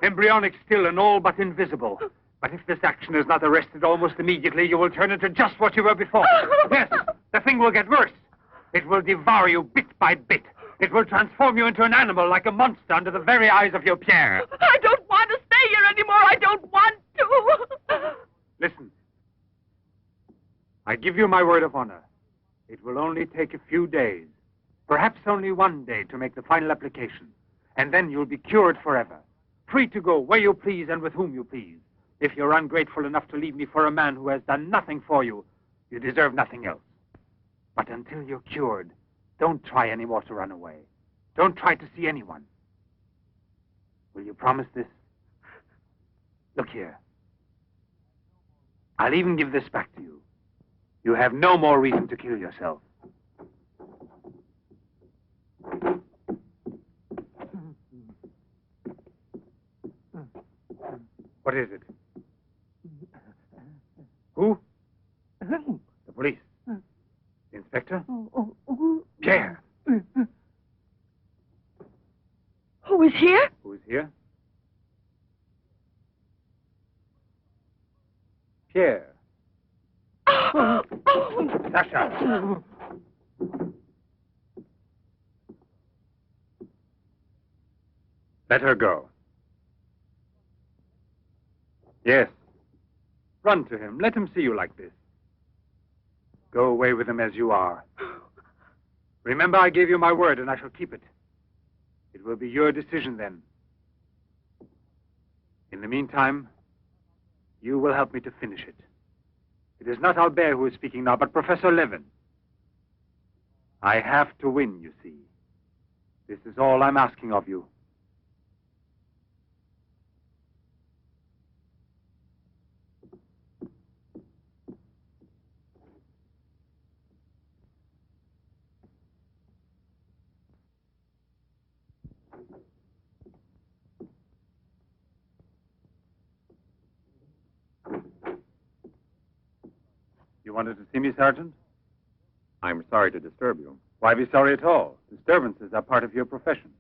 Embryonic still and all but invisible. But if this action is not arrested almost immediately, you will turn into just what you were before. Yes, the thing will get worse. It will devour you bit by bit. It will transform you into an animal, like a monster, under the very eyes of your Pierre. I don't want to stay here anymore. I don't want to. Listen. I give you my word of honor. It will only take a few days, perhaps only one day, to make the final application. And then you'll be cured forever, free to go where you please and with whom you please. If you're ungrateful enough to leave me for a man who has done nothing for you, you deserve nothing else. But until you're cured, don't try any more to run away. Don't try to see anyone. Will you promise this? Look here. I'll even give this back to you. You have no more reason to kill yourself. What is it? Who? The police. The inspector? Pierre. Who is here? Who is here? Pierre. Sasha. Let her go. Yes. Run to him. Let him see you like this. Go away with him as you are. Remember, I gave you my word, and I shall keep it. It will be your decision then. In the meantime, you will help me to finish it. It is not Albert who is speaking now, but Professor Levin. I have to win, you see. This is all I'm asking of you. You wanted to see me, Sergeant? I'm sorry to disturb you. Why be sorry at all? Disturbances are part of your profession.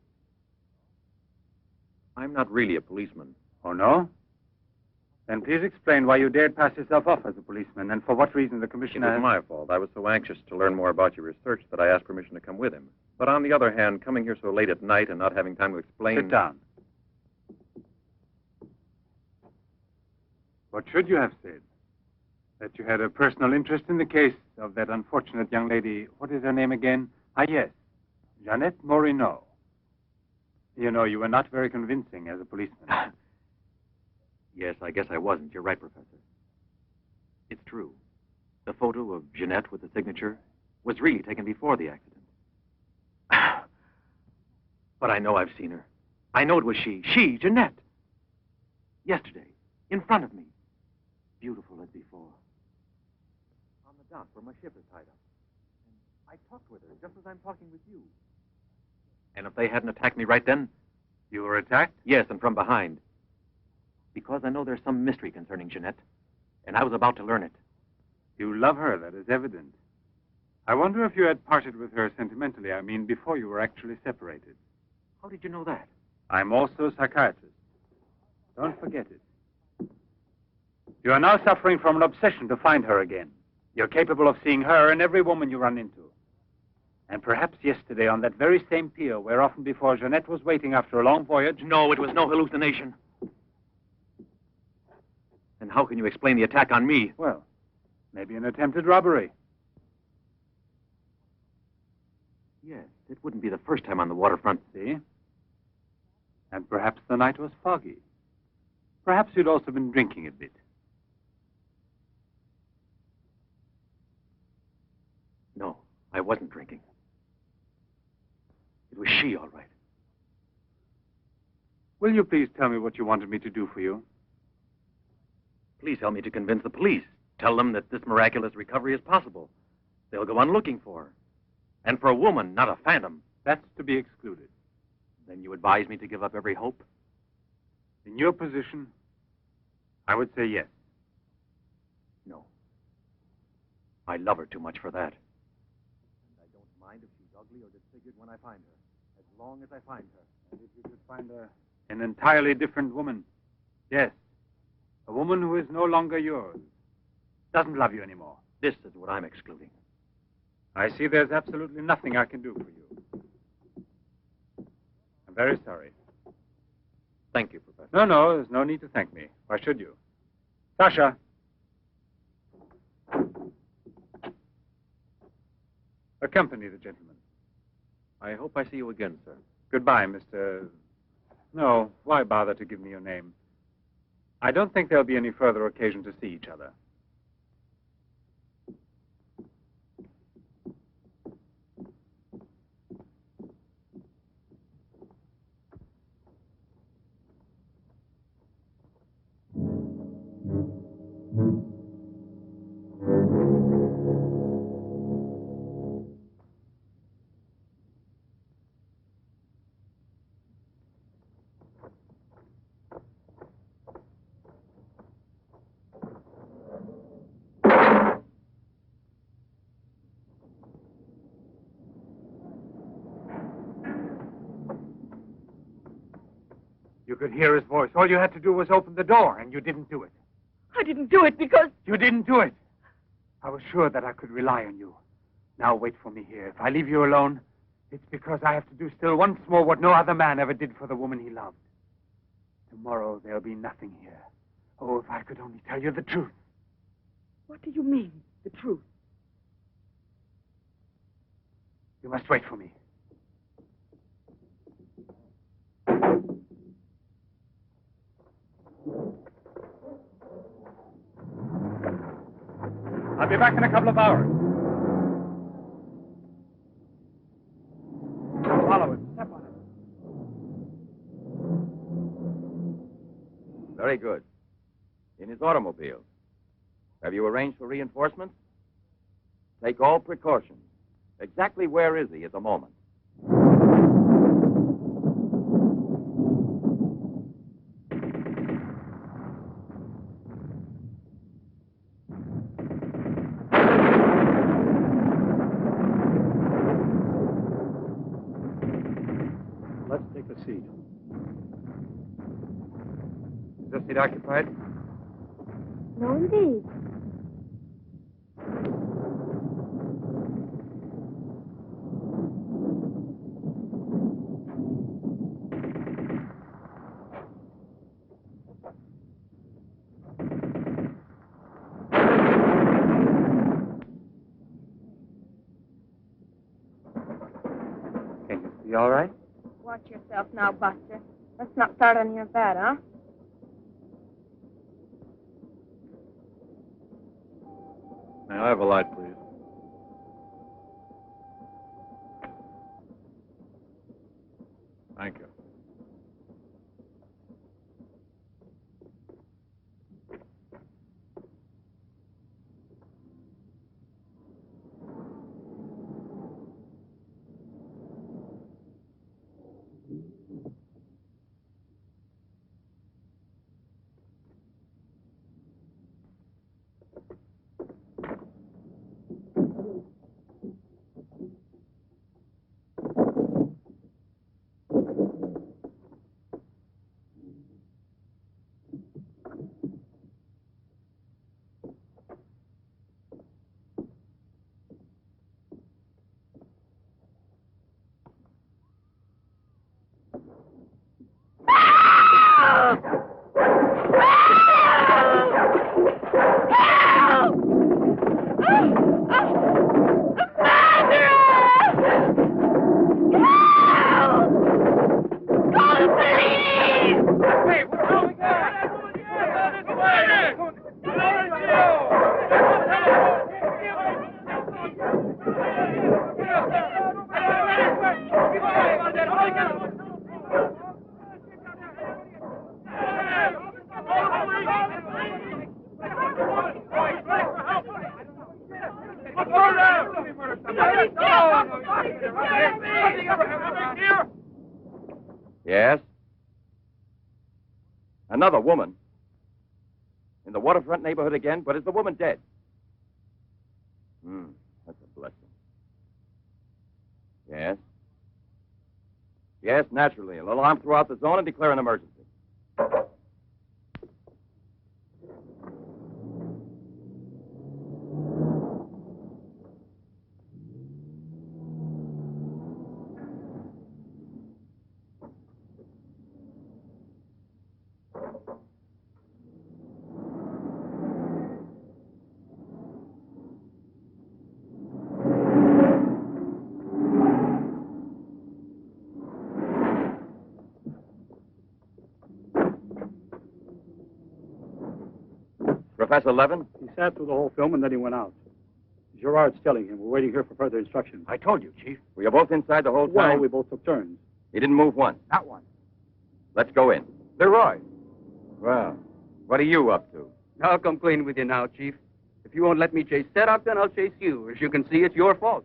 I'm not really a policeman. Oh, no? Then please explain why you dared pass yourself off as a policeman, and for what reason the It commissioner... was my fault. I was so anxious to learn more about your research that I asked permission to come with him. But on the other hand, coming here so late at night and not having time to explain... Sit down. What should you have said? That you had a personal interest in the case of that unfortunate young lady. What is her name again? Ah, yes. Jeanette Moreau. You know, you were not very convincing as a policeman. Yes, I guess I wasn't. You're right, Professor. It's true. The photo of Jeanette with the signature was really taken before the accident. But I know I've seen her. I know it was she, Jeanette. Yesterday, in front of me. Beautiful as before. On the dock where my ship is tied up. And I talked with her just as I'm talking with you. And if they hadn't attacked me right then, You were attacked? Yes, and from behind. Because I know there's some mystery concerning Jeanette, and I was about to learn it. You love her, that is evident. I wonder if you had parted with her sentimentally, I mean, before you were actually separated. How did you know that? I'm also a psychiatrist. Don't forget it. You are now suffering from an obsession to find her again. You're capable of seeing her and every woman you run into. And perhaps yesterday on that very same pier where often before Jeanette was waiting after a long voyage... No, it was no hallucination. And how can you explain the attack on me? Well, maybe an attempted robbery. Yes, it wouldn't be the first time on the waterfront. See? And perhaps the night was foggy. Perhaps you'd also been drinking a bit. No, I wasn't drinking. It was she, all right. Will you please tell me what you wanted me to do for you? Please help me to convince the police. Tell them that this miraculous recovery is possible. They'll go on looking for her. And for a woman, not a phantom. That's to be excluded. Then you advise me to give up every hope? In your position, I would say yes. No. I love her too much for that. And I don't mind if she's ugly or disfigured when I find her, as long as I find her. And if you could find an entirely different woman. Yes. A woman who is no longer yours. Doesn't love you anymore. This is what I'm excluding. I see there's absolutely nothing I can do for you. I'm very sorry. Thank you, Professor. No, there's no need to thank me. Why should you? Sasha. Accompany the gentleman. I hope I see you again, sir. Goodbye, Mr... No, why bother to give me your name? I don't think there'll be any further occasion to see each other. You could hear his voice. All you had to do was open the door, and you didn't do it. I didn't do it because... You didn't do it. I was sure that I could rely on you. Now wait for me here. If I leave you alone, it's because I have to do still once more what no other man ever did for the woman he loved. Tomorrow there'll be nothing here. Oh, if I could only tell you the truth. What do you mean, the truth? You must wait for me. I'll be back in a couple of hours. Follow it. Step on it. Very good. In his automobile. Have you arranged for reinforcements? Take all precautions. Exactly where is he at the moment? Let's take a seat. Is this seat occupied? No, indeed. Can you see all right? Watch yourself now, Buster. Let's not start on your bed, huh? May I have a light, please? Thank you. Yes? Another woman? In the waterfront neighborhood again? But is the woman dead? That's a blessing. Yes? Yes, naturally. An alarm throughout the zone and declare an emergency. Professor Levin? He sat through the whole film and then he went out. Gerard's telling him. We're waiting here for further instructions. I told you, Chief. Were you both inside the whole time? Well, we both took turns. He didn't move once. Not one. Let's go in. Leroy. Well, what are you up to? I'll come clean with you now, Chief. If you won't let me chase Seddok, then I'll chase you. As you can see, it's your fault.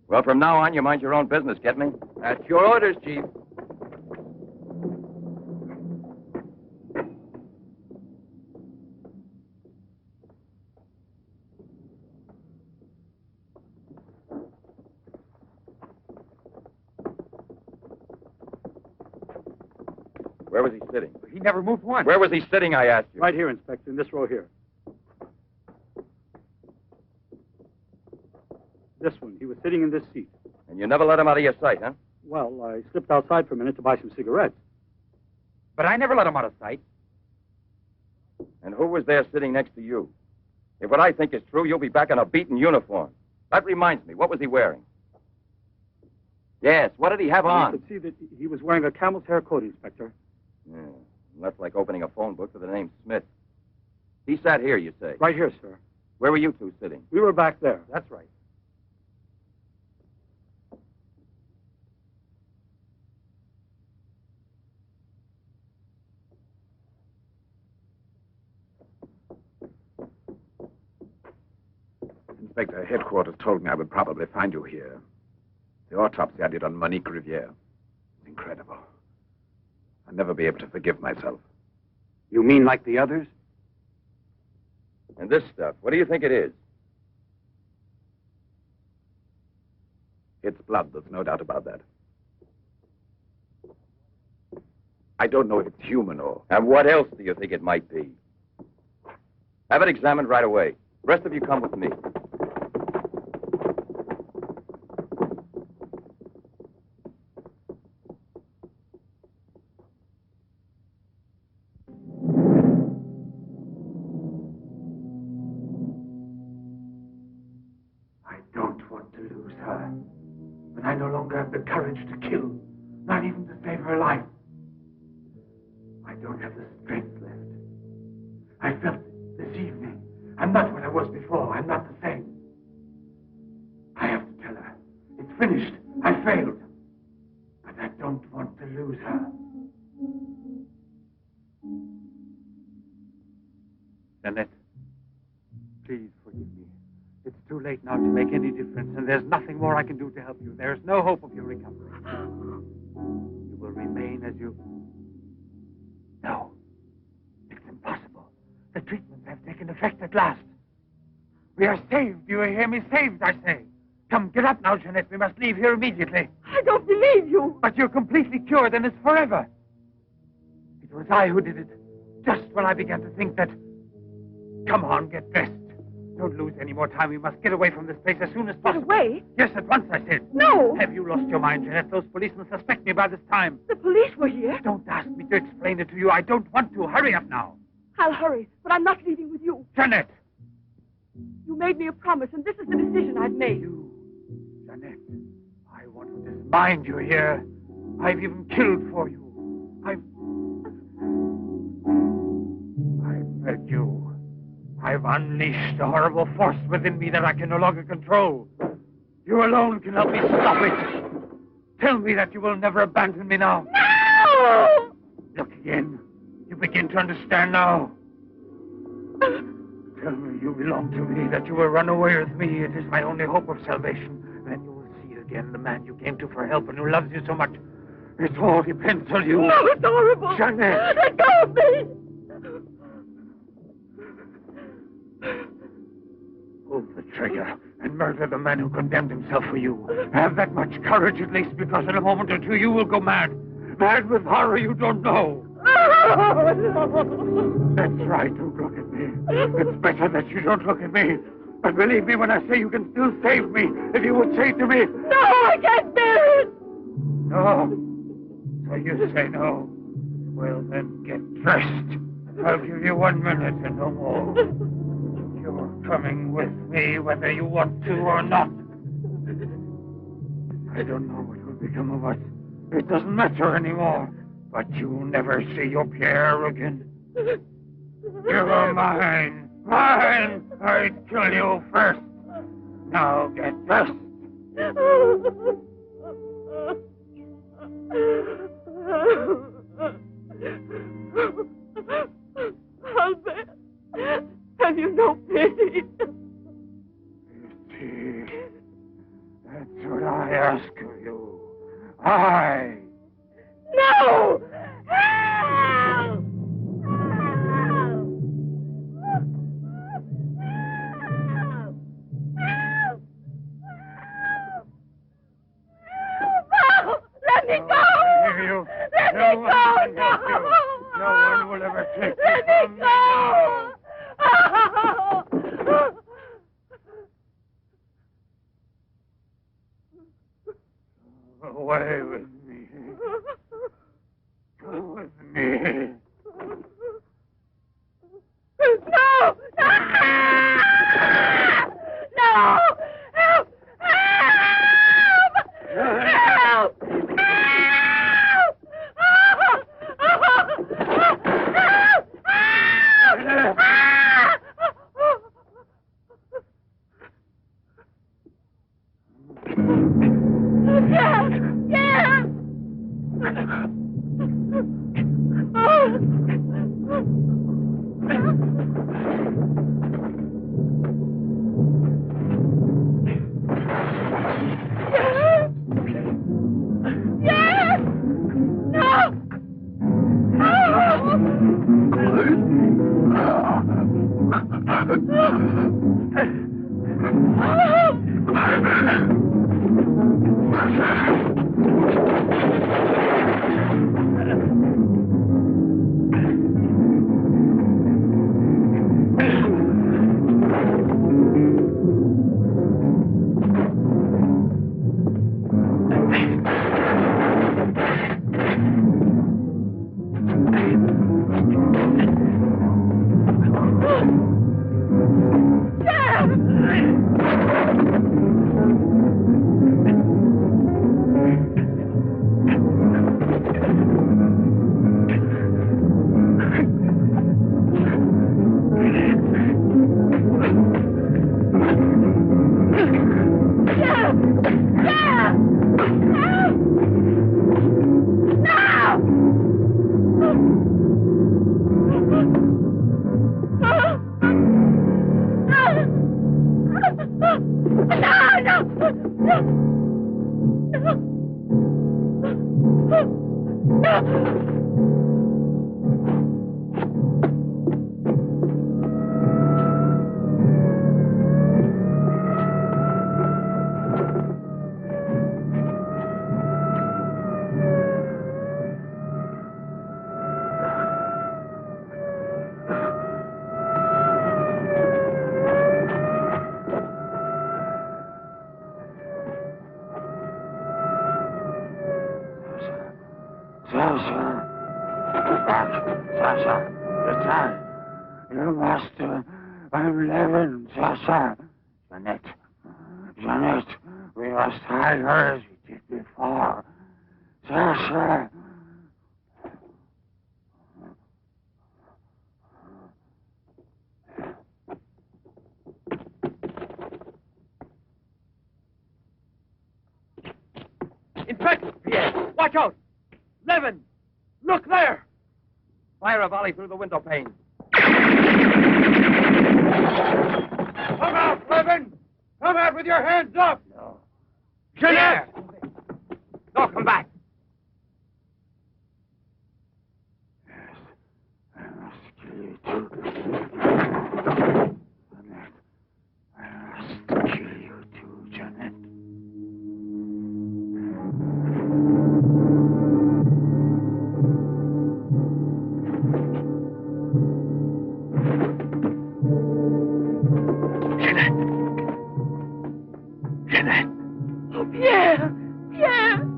Well, from now on, you mind your own business, get me? That's your orders, Chief. Where was he sitting? He never moved once. Where was he sitting, I asked you? Right here, Inspector, in this row here. This one. He was sitting in this seat. And you never let him out of your sight, huh? Well, I slipped outside for a minute to buy some cigarettes. But I never let him out of sight. And who was there sitting next to you? If what I think is true, you'll be back in a beaten uniform. That reminds me, what was he wearing? Yes, what did he have on? You could see that he was wearing a camel's hair coat, Inspector. Yeah, that's like opening a phone book with the name Smith. He sat here, you say? Right here, sir. Where were you two sitting? We were back there. That's right. Inspector, headquarters told me I would probably find you here. The autopsy I did on Monique Riviere. It's incredible. I'll never be able to forgive myself. You mean like the others? And this stuff, what do you think it is? It's blood, there's no doubt about that. I don't know if it's human or... And what else do you think it might be? Have it examined right away. The rest of you come with me. I don't want to lose her. But I no longer have the courage to kill, not even to save her life. I don't have the strength left. I felt this evening. I'm not what I was before. I'm not the same. I have to tell her. It's finished. I failed. But I don't want to lose her. Annette, please forgive me. It's too late now to make any difference, and there's nothing more I can do to help you. There's no hope of your recovery. You will remain as you... No. It's impossible. The treatments have taken effect at last. We are saved. Do you hear me? Saved, I say. Come, get up now, Jeanette. We must leave here immediately. I don't believe you. But you're completely cured, and it's forever. It was I who did it. Just when I began to think that... Come on, get dressed. Don't lose any more time. We must get away from this place as soon as possible. Get away? Yes, at once, I said. No. Have you lost your mind, Jeanette? Those policemen suspect me by this time. The police were here. Don't ask me to explain it to you. I don't want to. Hurry up now. I'll hurry, but I'm not leaving with you. Jeanette! You made me a promise, and this is the decision I've made. You, Jeanette, I want to dismind you here. I've even killed for you. I beg you. I've unleashed a horrible force within me that I can no longer control. You alone can help me stop it. Tell me that you will never abandon me now. No! Look again. You begin to understand now. Tell me you belong to me, that you will run away with me. It is my only hope of salvation. Then you will see again the man you came to for help and who loves you so much. It all depends on you. No, it's horrible. Jeanette! Let go of me! Pull the trigger and murder the man who condemned himself for you. Have that much courage at least, because in a moment or two you will go mad. Mad with horror you don't know. That's right, don't look at me. It's better that you don't look at me. But believe me when I say you can still save me, if you would say to me... No, I can't bear it! No. So you say no. Well, then get dressed. I'll give you 1 minute and no more. You're coming with me whether you want to or not. I don't know what will become of us. It doesn't matter anymore. But you'll never see your Pierre again. You're mine. Mine! I'd kill you first. Now get dressed. Albert, have you no pity? Pity. That's what I ask of you. I. No! Help! Let me go! Let me go! No! No one will ever take you Let from me me now. go! Away with me. Go with me. No! No! No! Help! Help! Help! Sasha. Return. Your master. I'm Levin, Sasha. Jeanette. Jeanette, we must hide her as we did before. Sasha. Inspector! Pierre, watch out! Levin! Look there! Fire a volley through the window pane. Come out, Levin! Come out with your hands up! No. Jeanette! No, come back. I must kill you too. Jeanette. I must kill you too, Jeanette. Jeanette. Oh, Pierre! Pierre!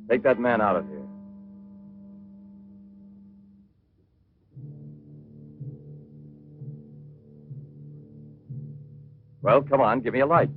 Take that man out of here. Well, come on, give me a light.